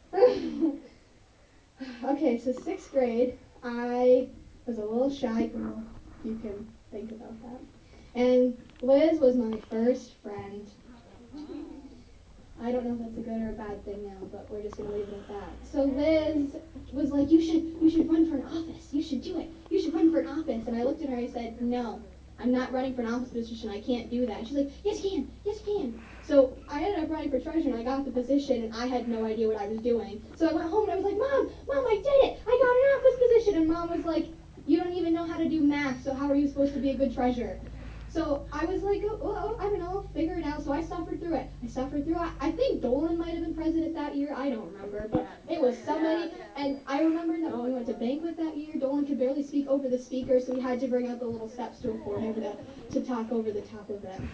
Okay, so 6th grade, I was a little shy girl, if you can think about that. And Liz was my first friend. I don't know if that's a good or a bad thing now, but we're just going to leave it at that. So Liz was like, you should run for an office. You should do it. You should run for an office. And I looked at her and I said, no, I'm not running for an office position. I can't do that. And she's like, yes, you can. Yes, you can. So I ended up running for treasurer, and I got the position, and I had no idea what I was doing. So I went home, and I was like, Mom, I did it. I got an office position. And Mom was like, you don't even know how to do math, so how are you supposed to be a good treasurer? So I was like, oh, I don't know, figure it out. So I suffered through it. I think Dolan might have been president that year. I don't remember, but it was somebody. And I remember that when we went to Banquet that year, Dolan could barely speak over the speaker, so we had to bring out the little step stool for him to talk over the top of them.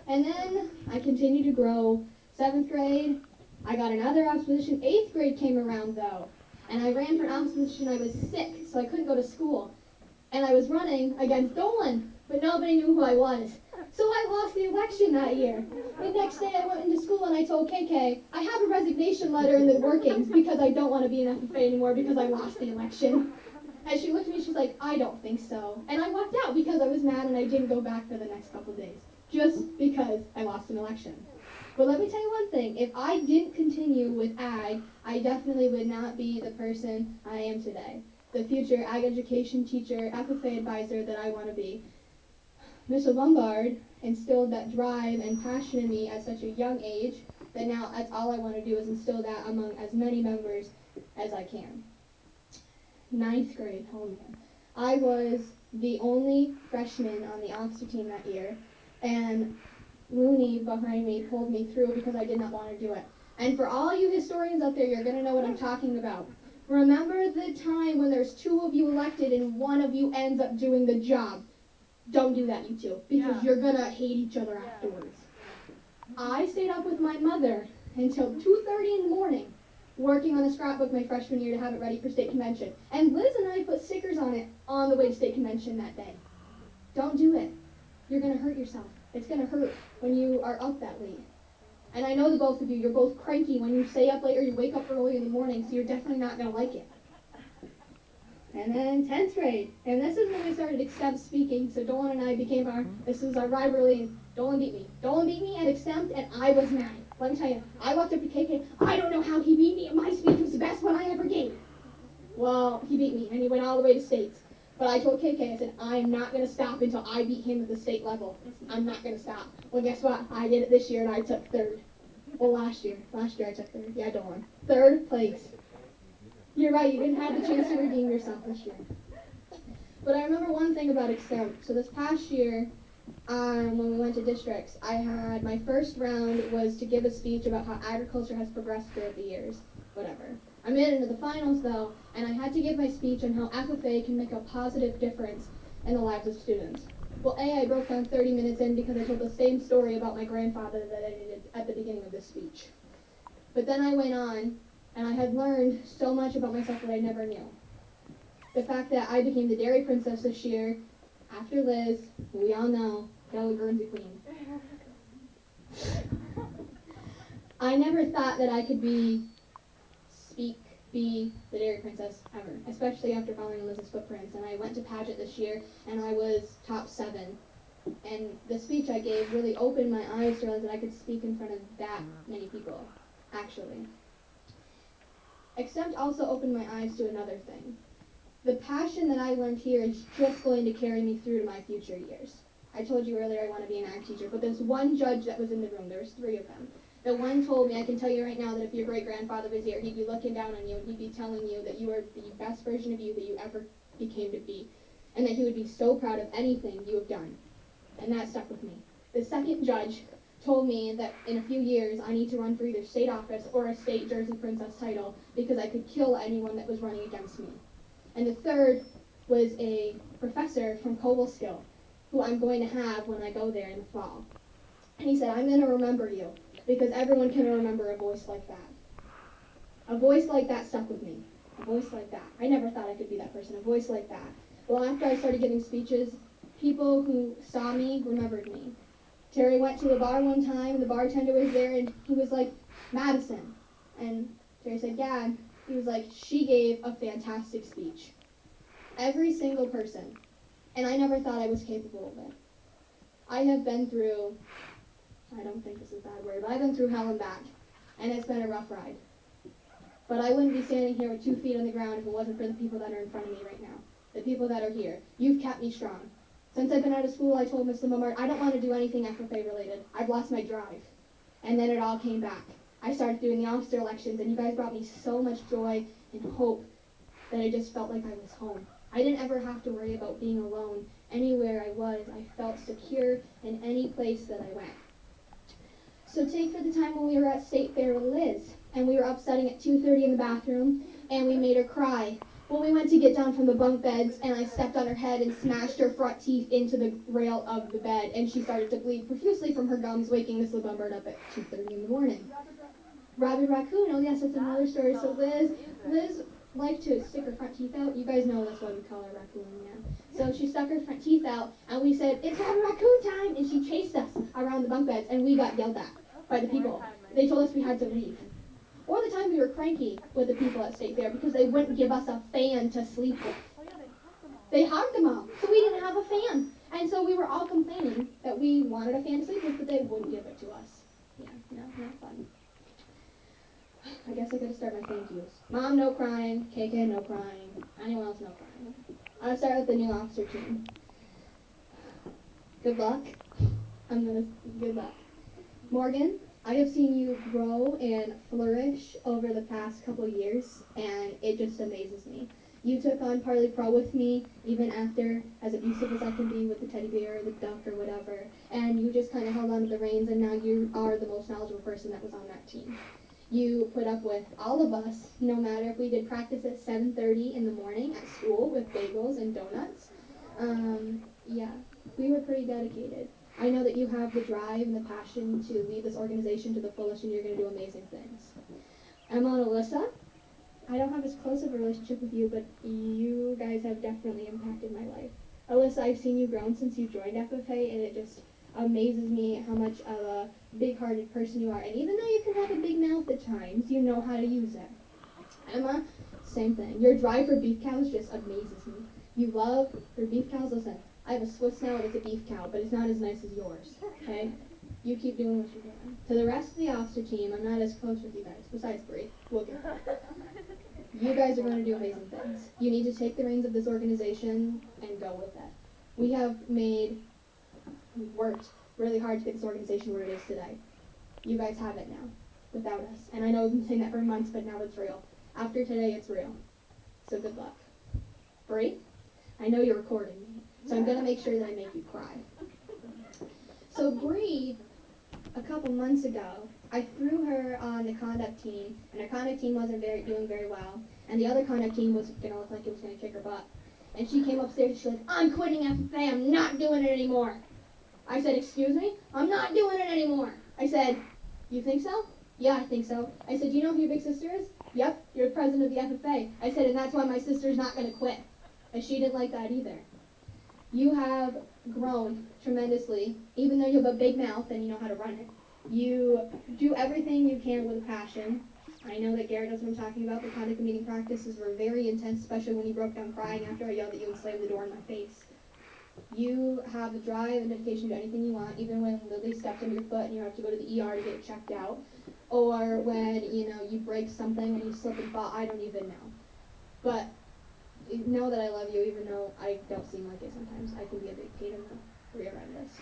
And then I continued to grow. 7th grade, I got another office position. 8th grade came around, though. And I ran for an office position. I was sick, so I couldn't go to school. And I was running against Dolan, but nobody knew who I was. So I lost the election that year. The next day I went into school and I told KK, I have a resignation letter in the workings because I don't want to be an FFA anymore because I lost the election. And she looked at me, she's like, I don't think so. And I walked out because I was mad and I didn't go back for the next couple of days, just because I lost an election. But let me tell you one thing, if I didn't continue with ag, I definitely would not be the person I am today. The future ag education teacher, FFA advisor that I want to be. Mr. Lombard instilled that drive and passion in me at such a young age that now that's all I want to do is instill that among as many members as I can. 9th grade, oh man. I was the only freshman on the officer team that year, and Looney behind me pulled me through because I did not want to do it. And for all you historians out there, you're going to know what I'm talking about. Remember the time when there's 2 of you elected and 1 of you ends up doing the job. Don't do that, you two, because you're going to hate each other afterwards. I stayed up with my mother until 2:30 in the morning working on a scrapbook my freshman year to have it ready for state convention. And Liz and I put stickers on it on the way to state convention that day. Don't do it. You're going to hurt yourself. It's going to hurt when you are up that late. And I know the both of you, you're both cranky when you stay up late or you wake up early in the morning, so you're definitely not going to like it. And then 10th grade, and this is when we started exempt speaking, so Dolan and I became this was our rivalry, and Dolan beat me. Dolan beat me at exempt, and I was mad. Let me tell you, I walked up to KK, I don't know how he beat me, and my speech was the best one I ever gave. Well, he beat me, and he went all the way to states. But I told KK, I said, I'm not going to stop until I beat him at the state level. I'm not going to stop. Well, guess what? I did it this year, and I took 3rd. Well, last year I took 3rd. Yeah, Dolan. 3rd place. You're right, you didn't have the chance to redeem yourself this year. But I remember one thing about exempt. So this past year, when we went to districts, I had my first round was to give a speech about how agriculture has progressed throughout the years. Whatever. I made it into the finals though, and I had to give my speech on how FFA can make a positive difference in the lives of students. Well, I broke down 30 minutes in because I told the same story about my grandfather that I did at the beginning of this speech. But then I went on, and I had learned so much about myself that I never knew. The fact that I became the dairy princess this year, after Liz, who we all know, Kelly Guernsey Queen. I never thought that I could be the dairy princess ever, especially after following Liz's footprints. And I went to pageant this year, and I was top 7. And the speech I gave really opened my eyes to realize that I could speak in front of that many people, actually. Except also opened my eyes to another thing. The passion that I learned here is just going to carry me through to my future years. I told you earlier I want to be an ag teacher, but there's one judge that was in the room. There was 3 of them. The one told me, I can tell you right now that if your great-grandfather was here, he'd be looking down on you and he'd be telling you that you are the best version of you that you ever became to be, and that he would be so proud of anything you have done. And that stuck with me. The second judge told me that in a few years I need to run for either state office or a state Jersey Princess title because I could kill anyone that was running against me. And the third was a professor from Cobleskill, who I'm going to have when I go there in the fall. And he said, I'm going to remember you, because everyone can remember a voice like that. A voice like that stuck with me. A voice like that. I never thought I could be that person. A voice like that. Well, after I started giving speeches, people who saw me remembered me. Terry went to a bar one time, and the bartender was there, and he was like, Madison. And Terry said, yeah. And he was like, she gave a fantastic speech. Every single person. And I never thought I was capable of it. I have been through, I don't think this is a bad word, but I've been through hell and back. And it's been a rough ride. But I wouldn't be standing here with 2 feet on the ground if it wasn't for the people that are in front of me right now. The people that are here. You've kept me strong. Since I've been out of school, I told Mr. Lombard, I don't want to do anything FFA related. I've lost my drive. And then it all came back. I started doing the officer elections, and you guys brought me so much joy and hope that I just felt like I was home. I didn't ever have to worry about being alone. Anywhere I was, I felt secure in any place that I went. So take for the time when we were at State Fair with Liz, and we were upsetting at 2:30 in the bathroom, and we made her cry. Well, we went to get down from the bunk beds, and I stepped on her head and smashed her front teeth into the rail of the bed, and she started to bleed profusely from her gums, waking Miss Lombard up at 2:30 in the morning. Rabid Raccoon, oh yes, that's another story. So Liz liked to stick her front teeth out. You guys know that's why we call her Raccoon, yeah. So she stuck her front teeth out, and we said, "It's raccoon time!" And she chased us around the bunk beds, and we got yelled at by the people. They told us we had to leave. Or the time we were cranky with the people at State Fair because they wouldn't give us a fan to sleep with. They hogged them all, so we didn't have a fan. And so we were all complaining that we wanted a fan to sleep with, but they wouldn't give it to us. Yeah, no, not fun. I guess I gotta start my thank yous. Mom, no crying. KK, no crying. Anyone else, no crying. I'm gonna start with the new officer team. Good luck. Good luck. Morgan, I have seen you grow and flourish over the past couple years, and it just amazes me. You took on Parley Pro with me, even after, as abusive as I can be with the teddy bear or the duck or whatever, and you just kind of held on to the reins, and now you are the most knowledgeable person that was on that team. You put up with all of us, no matter if we did practice at 7:30 in the morning at school with bagels and donuts. Yeah, we were pretty dedicated. I know that you have the drive and the passion to lead this organization to the fullest, and you're going to do amazing things. Emma and Alyssa, I don't have as close of a relationship with you, but you guys have definitely impacted my life. Alyssa, I've seen you grown since you joined FFA, and it just amazes me how much of a big-hearted person you are. And even though you can have a big mouth at times, you know how to use it. Emma, same thing. Your drive for beef cows just amazes me. You love your beef cows. Listen, I have a Swiss now, and it's a beef cow, but it's not as nice as yours, okay? You keep doing what you're doing. To the rest of the officer team, I'm not as close with you guys, besides Bree. We'll get there. You guys are going to do amazing things. You need to take the reins of this organization and go with it. We've worked really hard to get this organization where it is today. You guys have it now, without us. And I know I've been saying that for months, but now it's real. After today, it's real. So good luck. Bree, I know you're recording me, so I'm going to make sure that I make you cry. So Bree, a couple months ago, I threw her on the conduct team, and her conduct team wasn't doing very well, and the other conduct team was going to look like it was going to kick her butt. And she came upstairs and she's like, "I'm quitting FFA, I'm not doing it anymore." I said, "Excuse me? I'm not doing it anymore." I said, "You think so?" "Yeah, I think so." I said, "Do you know who your big sister is?" "Yep, you're the president of the FFA." I said, "And that's why my sister's not going to quit." And she didn't like that either. You have grown tremendously, even though you have a big mouth and you know how to run it. You do everything you can with a passion. I know that Garrett knows what I'm talking about. The conduct meeting practices were very intense, especially when you broke down crying after I yelled at you and slammed the door in my face. You have the drive and dedication to do anything you want, even when Lily steps on your foot and you have to go to the ER to get it checked out, or when, you break something and you slip and fall. I don't even know. But know that I love you, even though I don't seem like it sometimes. I can be a big pain in the rear end of this.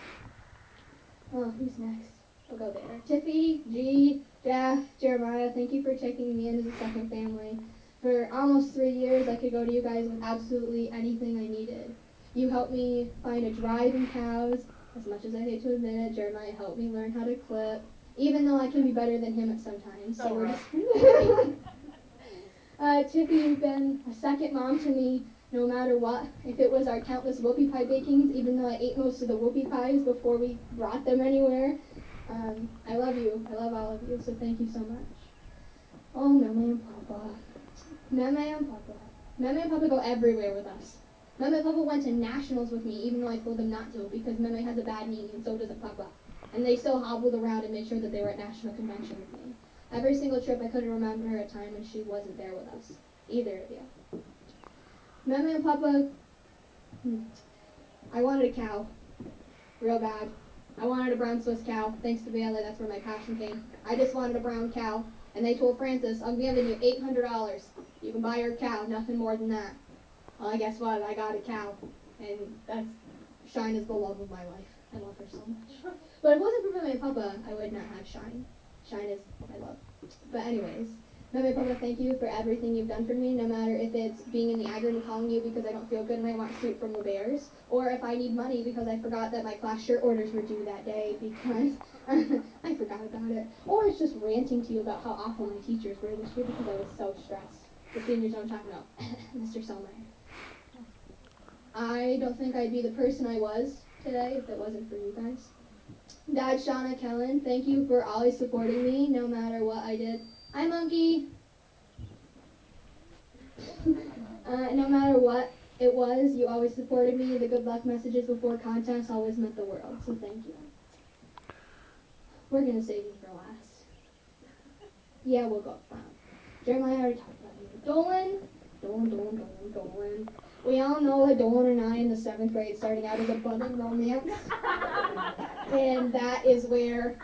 Oh, who's next? We'll go there. Tiffy, G, Jeff, Jeremiah, thank you for taking me into the second family. For almost 3 years, I could go to you guys with absolutely anything I needed. You helped me find a drive in cows. As much as I hate to admit it, Jeremiah helped me learn how to clip, even though I can be better than him at sometimes. So we're just Tiffy, you've been a second mom to me, no matter what. If it was our countless whoopie pie bakings, even though I ate most of the whoopie pies before we brought them anywhere. I love you. I love all of you, so thank you so much. Oh, Meme and Papa. Meme and Papa. Meme and Papa go everywhere with us. Meme and Papa went to nationals with me, even though I told them not to, because Meme has a bad knee, and so doesn't Papa. And they still hobbled around and made sure that they were at national convention with me. Every single trip, I couldn't remember a time when she wasn't there with us. Either of you. Meme and Papa, I wanted a cow. Real bad. I wanted a brown Swiss cow. Thanks to Bailey, that's where my passion came. I just wanted a brown cow. And they told Francis, "I'm giving you $800. You can buy her a cow, nothing more than that." Well, guess what? I got a cow. And Shine is the love of my life. I love her so much. But if it wasn't for my Papa, I would not have Shine. Shine is my love. But anyways, Meme Papa, thank you for everything you've done for me, no matter if it's being in the ag room and calling you because I don't feel good and I want soup from the Bears, or if I need money because I forgot that my class shirt orders were due that day because I forgot about it, or it's just ranting to you about how awful my teachers were this year because I was so stressed. The seniors know what I'm talking about. Mr. Selmeyer. I don't think I'd be the person I was today if it wasn't for you guys. Dad, Shauna, Kellen, thank you for always supporting me no matter what I did. Hi, Monkey. No matter what it was, you always supported me. The good luck messages before contests always meant the world, so thank you. We're going to save you for last. Yeah, we'll go up front. Jeremiah already talked about you. Dolan. We all know that Dolan and I in the 7th grade starting out as a budding romance. And that is where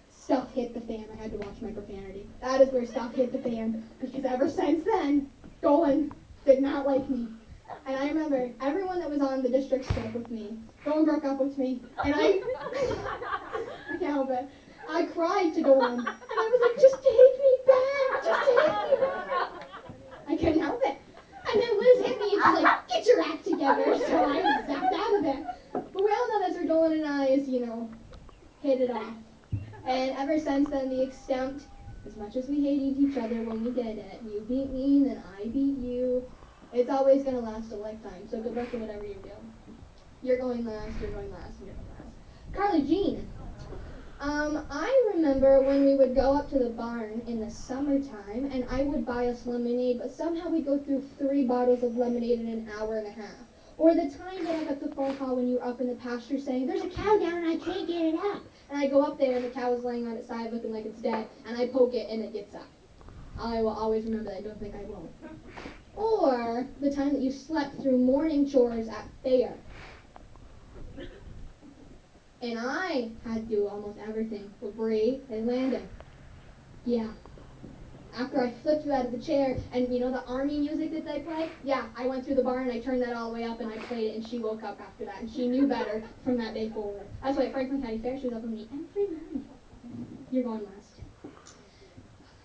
stuff hit the fan. I had to watch my profanity. That is where stuff hit the fan. Because ever since then, Dolan did not like me. And I remember everyone that was on the district trip with me, Dolan broke up with me. And I can't help it. I cried to Dolan. And I was like, just take me back. Just take me back. I couldn't help it. And then Liz hit me and she's like, get your act together. So I zapped out of it. But we all know that's where Dolan and I is, hit it off. And ever since then, the extent, as much as we hated each other when we did it, you beat me, then I beat you, it's always going to last a lifetime. So good luck with whatever you do. You're going last, you're going last, you're going last. Carly Jean. I remember when we would go up to the barn in the summertime, and I would buy us lemonade, but somehow we'd go through 3 bottles of lemonade in an hour and a half. Or the time that I got the phone call when you were up in the pasture saying, there's a cow down and I can't get it up. And I go up there and the cow is laying on its side looking like it's dead, and I poke it and it gets up. I will always remember that. I don't think I won't. Or the time that you slept through morning chores at fair. And I had to do almost everything for Bree and Landon. Yeah. After I flipped you out of the chair, and you know the army music that they play? Yeah, I went through the barn and I turned that all the way up and I played it, and she woke up after that, and she knew better from that day forward. That's why at Franklin County Fair, she was up with me every morning. You're going last.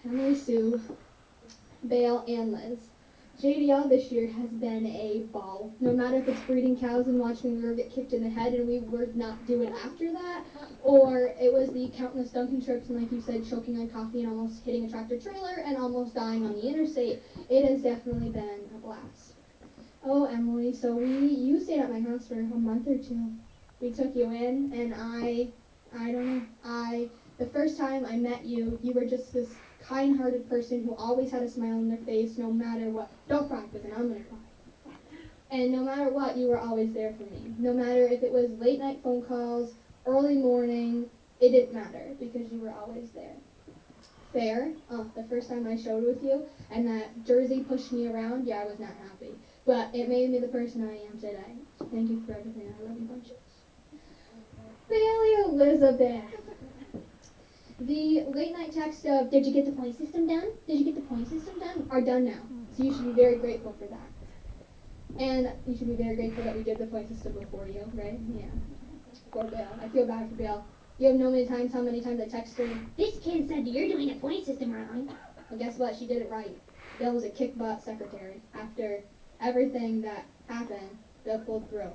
Emily Sue, Bale, and Liz. JDL this year has been a ball. No matter if it's breeding cows and watching the girl get kicked in the head and we were not doing after that, or it was the countless Dunkin' trips and, like you said, choking on coffee and almost hitting a tractor trailer and almost dying on the interstate, it has definitely been a blast. Oh, Emily, so you stayed at my house for a month or 2. We took you in, and I don't know, the first time I met you, you were just this kind-hearted person who always had a smile on their face no matter what. Don't cry, because then I'm going to cry. And no matter what, you were always there for me. No matter if it was late-night phone calls, early morning, it didn't matter because you were always there. Fair, the first time I showed with you, and that jersey pushed me around, yeah, I was not happy. But it made me the person I am today. Thank you for everything. I love you bunches. Bailey Elizabeth. The late night text of, did you get the point system done? Did you get the point system done? Are done now. So you should be very grateful for that. And you should be very grateful that we did the point system before you, right? Yeah. Poor Bill. I feel bad for Bill. You have no many times how many times I texted her, this kid said you're doing a point system wrong. Well, guess what? She did it right. Bill was a kick-butt secretary. After everything that happened, Bill pulled through.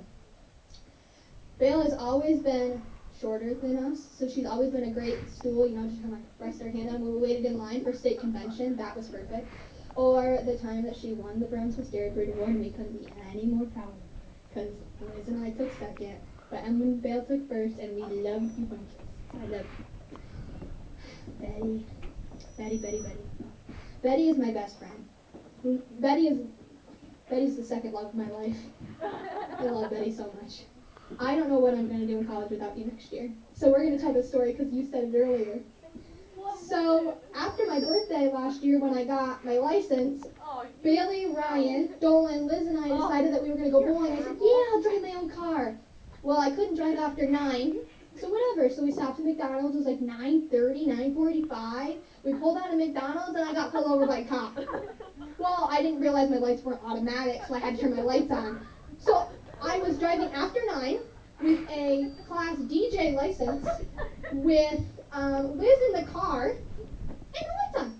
Bill has always been shorter than us, so she's always been a great stool, just kind of rest her hand on when we waited in line for state convention. That was perfect. Or the time that she won the Browns with Steroid Award, and we couldn't be any more proud, because Liz and I took second, but Emma and Bale took first, and we loved you bunches. I love you. Betty. Betty is my best friend. Betty's the second love of my life. I love Betty so much. I don't know what I'm going to do in college without you next year. So we're going to tell this story because you said it earlier. So after my birthday last year when I got my license, Bailey, Ryan, Dolan, Liz, and I decided that we were going to go bowling. I said, yeah, I'll drive my own car. Well, I couldn't drive after 9, so whatever. So we stopped at McDonald's. It was like 9:30, 9:45. We pulled out of McDonald's, and I got pulled over by a cop. Well, I didn't realize my lights weren't automatic, so I had to turn my lights on. So I was driving after 9 with a Class DJ license with Liz in the car and the lights on.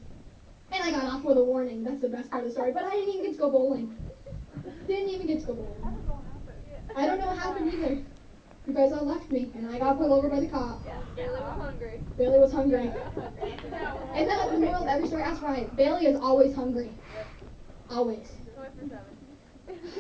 And I got off with a warning. That's the best part of the story. But I didn't even get to go bowling. I don't know what happened either. You guys all left me, and I got pulled over by the cop. Yeah, Bailey was hungry. Bailey was hungry. And then at the moral of every story, ask Ryan. Bailey is always hungry. Always.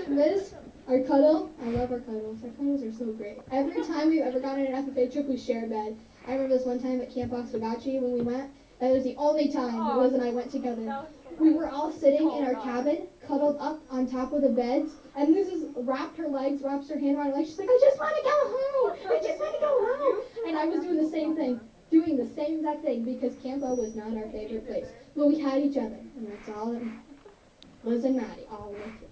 Liz, our cuddle, I love our cuddles. Our cuddles are so great. Every time we've ever gone on an FFA trip, we share a bed. I remember this one time at Camp Osagachi when we went. That was the only time Liz and I went together. We were all sitting in our cabin, cuddled up on top of the beds, and Mrs. wraps her hand around her leg. She's like, I just want to go home. I just want to go home. And I was doing the same thing, doing the same exact thing, because Campo was not our favorite place. But we had each other, and that's all that mattered. Liz and Maddie, all with you.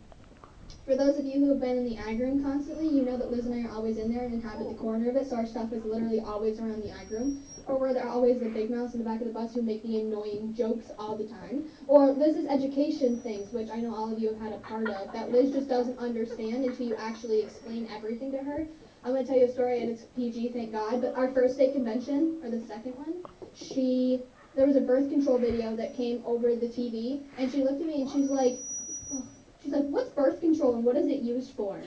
For those of you who have been in the ag room constantly, you know that Liz and I are always in there and inhabit the corner of it, so our stuff is literally always around the ag room. Or where there are always the big mouths in the back of the bus who make the annoying jokes all the time. Or Liz's education things, which I know all of you have had a part of, that Liz just doesn't understand until you actually explain everything to her. I'm going to tell you a story, and it's PG, thank God, but our first state convention, or the second one, there was a birth control video that came over the TV, and she looked at me and she's like, what's birth control and what is it used for?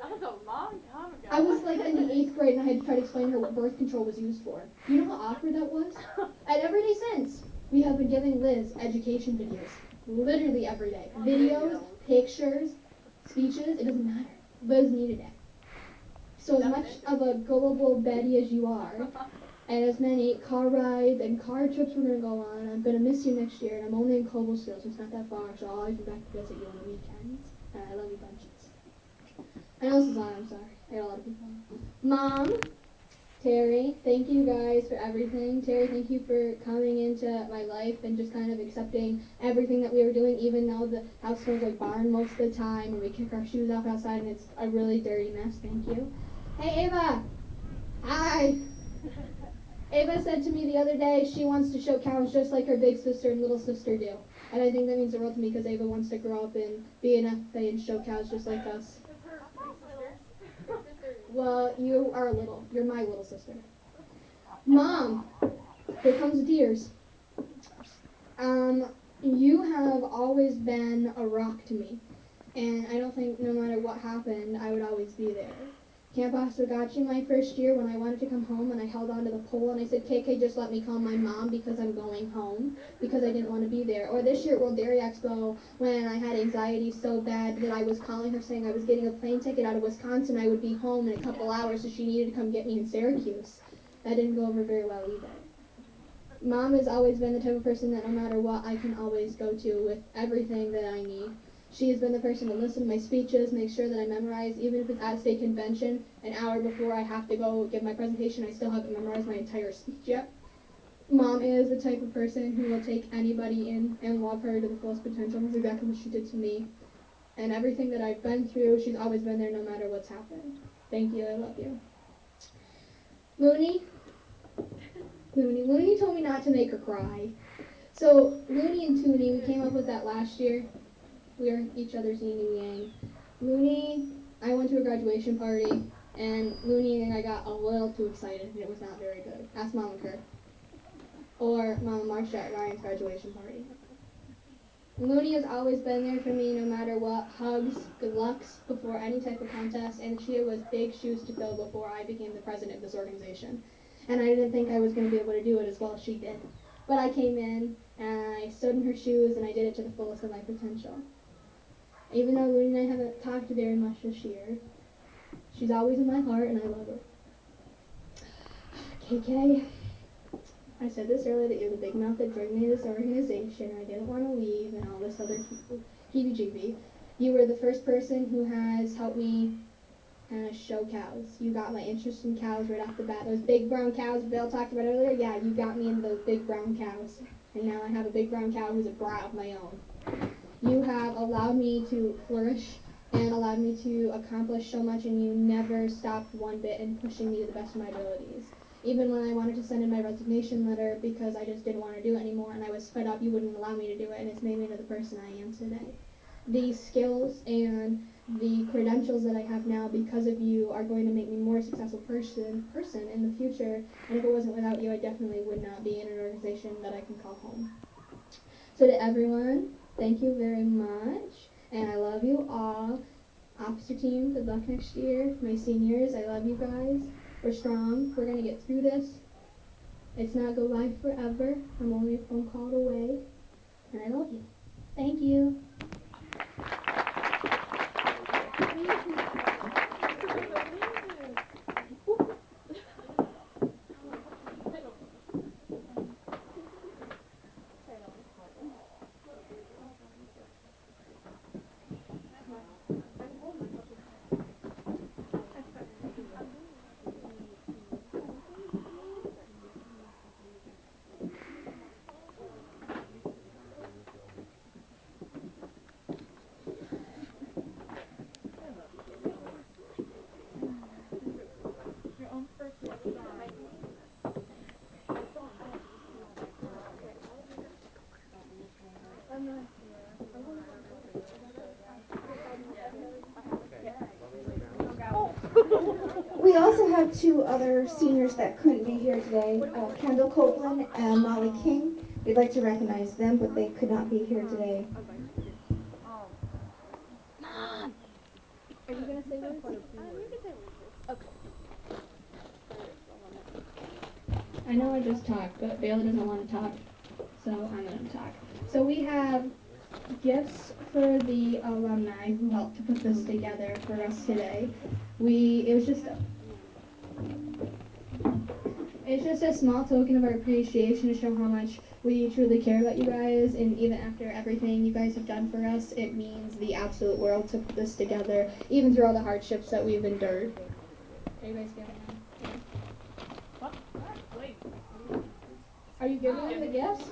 That was a long time ago. I was like in the 8th grade and I had to try to explain to her what birth control was used for. You know how awkward that was? And every day since, we have been giving Liz education videos. Literally every day. Videos, pictures, speeches, it doesn't matter. Liz needed it. So as much of a gullible Betty as you are, and as many car rides and car trips we're going to go on, I'm going to miss you next year, and I'm only in Cobblestone, so it's not that far, so I'll always be back to visit you on the weekends. And I love you bunches. I know this is on, I'm sorry. I got a lot of people. Mom, Terry, thank you guys for everything. Terry, thank you for coming into my life and just kind of accepting everything that we were doing, even though the house smells like barn most of the time, and we kick our shoes off outside, and it's a really dirty mess. Thank you. Hey, Ava. Hi. Ava said to me the other day she wants to show cows just like her big sister and little sister do. And I think that means the world to me because Ava wants to grow up and be an FFA and show cows just like us. Well, you are little. You're my little sister. Mom, here comes the tears. You have always been a rock to me. And I don't think no matter what happened, I would always be there. Camp Oswegatchie my first year when I wanted to come home and I held onto the pole and I said, KK, just let me call my mom because I'm going home because I didn't want to be there. Or this year at World Dairy Expo when I had anxiety so bad that I was calling her saying I was getting a plane ticket out of Wisconsin. I would be home in a couple hours, so she needed to come get me in Syracuse. That didn't go over very well either. Mom has always been the type of person that no matter what, I can always go to with everything that I need. She has been the person to listen to my speeches, make sure that I memorize, even if it's at a state convention, an hour before I have to go give my presentation, I still haven't memorized my entire speech yet. Mom is the type of person who will take anybody in and love her to the fullest potential. That's exactly what she did to me. And everything that I've been through, she's always been there no matter what's happened. Thank you, I love you. Looney told me not to make her cry. So Looney and Toonie, we came up with that last year. We are each other's yin and yang. Looney, I went to a graduation party, and Looney and I got a little too excited, and it was not very good. Ask Mama Kerr. Or Mama Marcia at Ryan's graduation party. Looney has always been there for me no matter what. Hugs, good lucks before any type of contest, and she was big shoes to fill before I became the president of this organization. And I didn't think I was going to be able to do it as well as she did. But I came in, and I stood in her shoes, and I did it to the fullest of my potential. Even though Looney and I haven't talked very much this year, she's always in my heart, and I love her. KK, I said this earlier that you're the big mouth that drove me to this organization, and I didn't want to leave, and all this other heebie-jeebie. You were the first person who has helped me kind of show cows. You got my interest in cows right off the bat. Those big brown cows Bill talked about earlier, yeah, you got me into those big brown cows. And now I have a big brown cow who's a brat of my own. You have allowed me to flourish and allowed me to accomplish so much, and you never stopped one bit in pushing me to the best of my abilities. Even when I wanted to send in my resignation letter because I just didn't want to do it anymore and I was fed up, you wouldn't allow me to do it, and it's made me into the person I am today. The skills and the credentials that I have now because of you are going to make me a more successful person in the future, and if it wasn't without you, I definitely would not be in an organization that I can call home. So to everyone, thank you very much, and I love you all. Officer team, good luck next year. My seniors, I love you guys. We're strong. We're going to get through this. It's not go by forever. I'm only a phone call away, and I love you. Thank you. We also have two other seniors that couldn't be here today, Kendall Copeland and Molly King. We'd like to recognize them, but they could not be here today. Mom! Are you gonna say words? You can say words. Okay. I know I just talked, but Bailey doesn't want to talk, so I'm going to talk. So we have gifts for the alumni who helped to put this together for us today. It's just a small token of our appreciation to show how much we truly care about you guys, and even after everything you guys have done for us, it means the absolute world to put this together, even through all the hardships that we've endured. Are you guys feeling that? Are you giving them the gifts?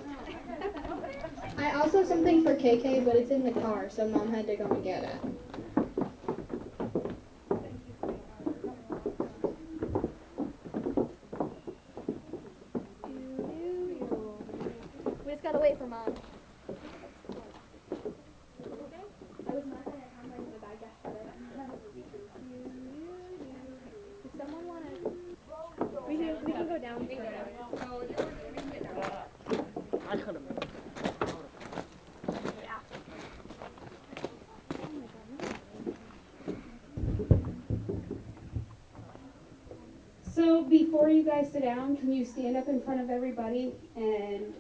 I also have something for KK, but it's in the car, so Mom had to go and get it. We just gotta wait for Mom. Does someone wanna? We can go down for it. I could have. So before you guys sit down, can you stand up in front of everybody and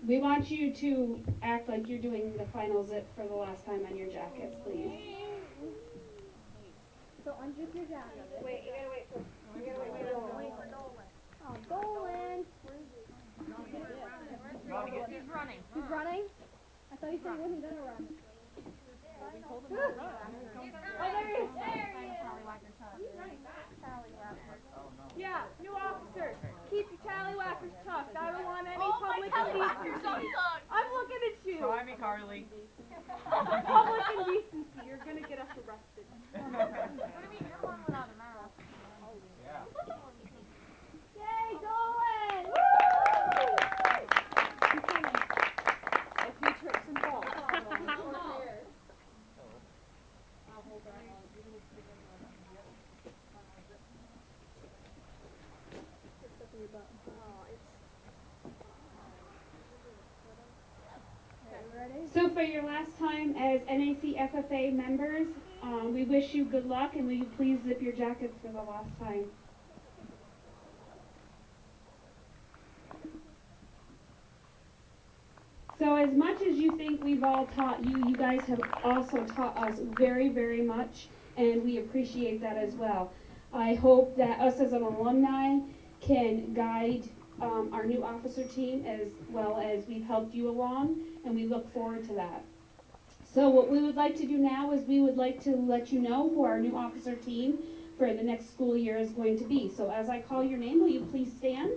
we want you to act like you're doing the final zip for the last time on your jackets, please. So unzip your jacket. Wait, you gotta wait for Dolan. Oh, Dolan! He's running. He's running? I thought you said he wasn't gonna run. Oh, there he is. Yeah, new officer. Keep your tallywhackers tucked. I don't want any public indecency. I'm looking at you. Try me, Carly. Public indecency. You're gonna get us arrested. What do you mean? You're one without a mask. Yeah. Yay, Dolan! Woo! He's coming. A few trips and falls. So for your last time as NAC FFA members, we wish you good luck, and will you please zip your jackets for the last time. So as much as you think we've all taught you, you guys have also taught us very, very much, and we appreciate that as well. I hope that us as an alumni can guide our new officer team as well as we've helped you along, and we look forward to that. So what we would like to do now is we would like to let you know who our new officer team for the next school year is going to be. So as I call your name, will you please stand?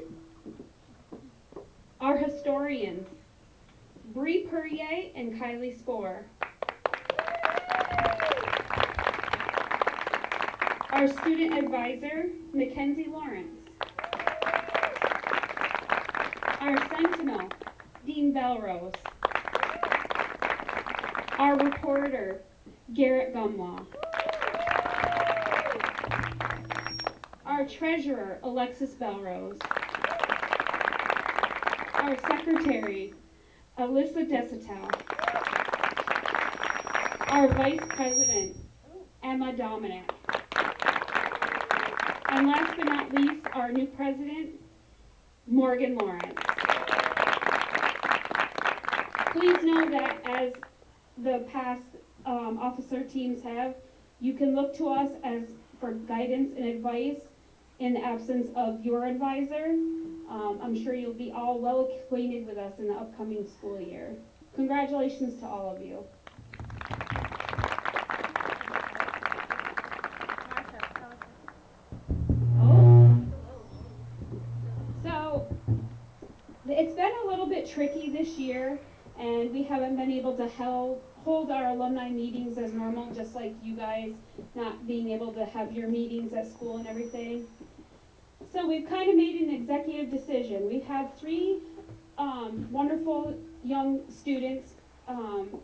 Our historians, Bree Perrier and Kylie Spohr. Our student advisor, Mackenzie Lawrence. Our sentinel, Dean Belrose. Our reporter, Garrett Gumlaw. Our treasurer, Alexis Belrose. Our secretary, Alyssa Desitel. Our vice president, Emma Dominic. And last but not least, our new president, Morgan Lawrence. Please know that as the past officer teams have, you can look to us as for guidance and advice in the absence of your advisor. I'm sure you'll be all well acquainted with us in the upcoming school year. Congratulations to all of you. So, it's been a little bit tricky this year, and we haven't been able to hold our alumni meetings as normal, just like you guys not being able to have your meetings at school and everything. So we've kind of made an executive decision. We've had three wonderful young students hand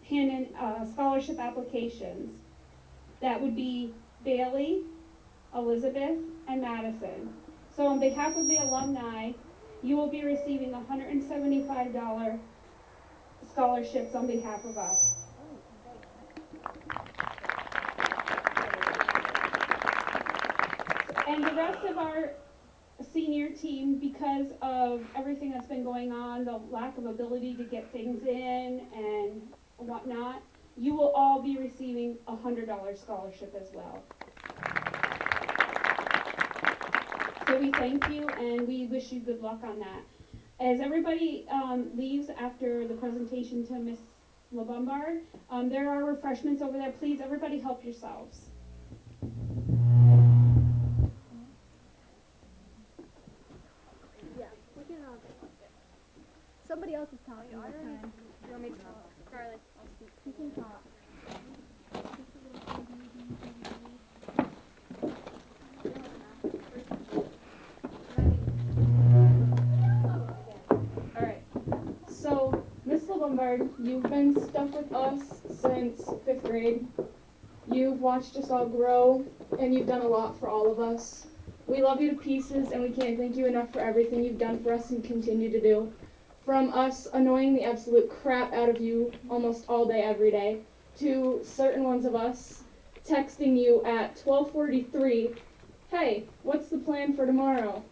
in scholarship applications. That would be Bailey, Elizabeth, and Madison. So on behalf of the alumni, you will be receiving $175 scholarships on behalf of us. And the rest of our senior team, because of everything that's been going on, the lack of ability to get things in and whatnot, you will all be receiving a $100 scholarship as well. So we thank you and we wish you good luck on that. As everybody leaves after the presentation to Miss LaBombard, there are refreshments over there. Please, everybody help yourselves. Yeah, we can somebody else is talking this time. You want me to talk? Carly, I'll speak. You can talk. Alright, so Miss LaBombard, you've been stuck with us since 5th grade. You've watched us all grow, and you've done a lot for all of us. We love you to pieces, and we can't thank you enough for everything you've done for us and continue to do. From us annoying the absolute crap out of you almost all day, every day, to certain ones of us texting you at 12:43, hey, what's the plan for tomorrow?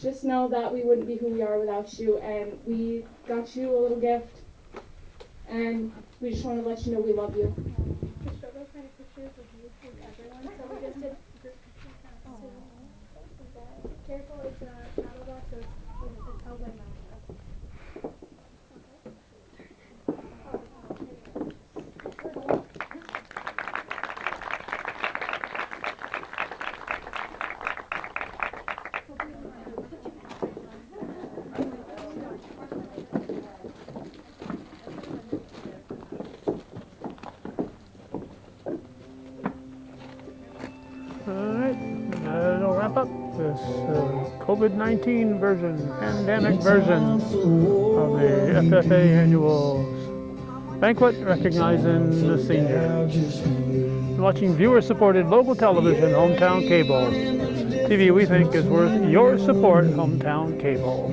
Just know that we wouldn't be who we are without you, and we got you a little gift, and we just want to let you know we love you. The struggle kind of pictures of you with everyone, so we just did group pictures now. So, careful, it's a shadow box, so it's held by mouth. Alright, that'll wrap up this COVID-19 version, pandemic version of the FFA annual banquet recognizing the seniors. You're watching viewer-supported local television, Hometown Cable. TV we think is worth your support, Hometown Cable.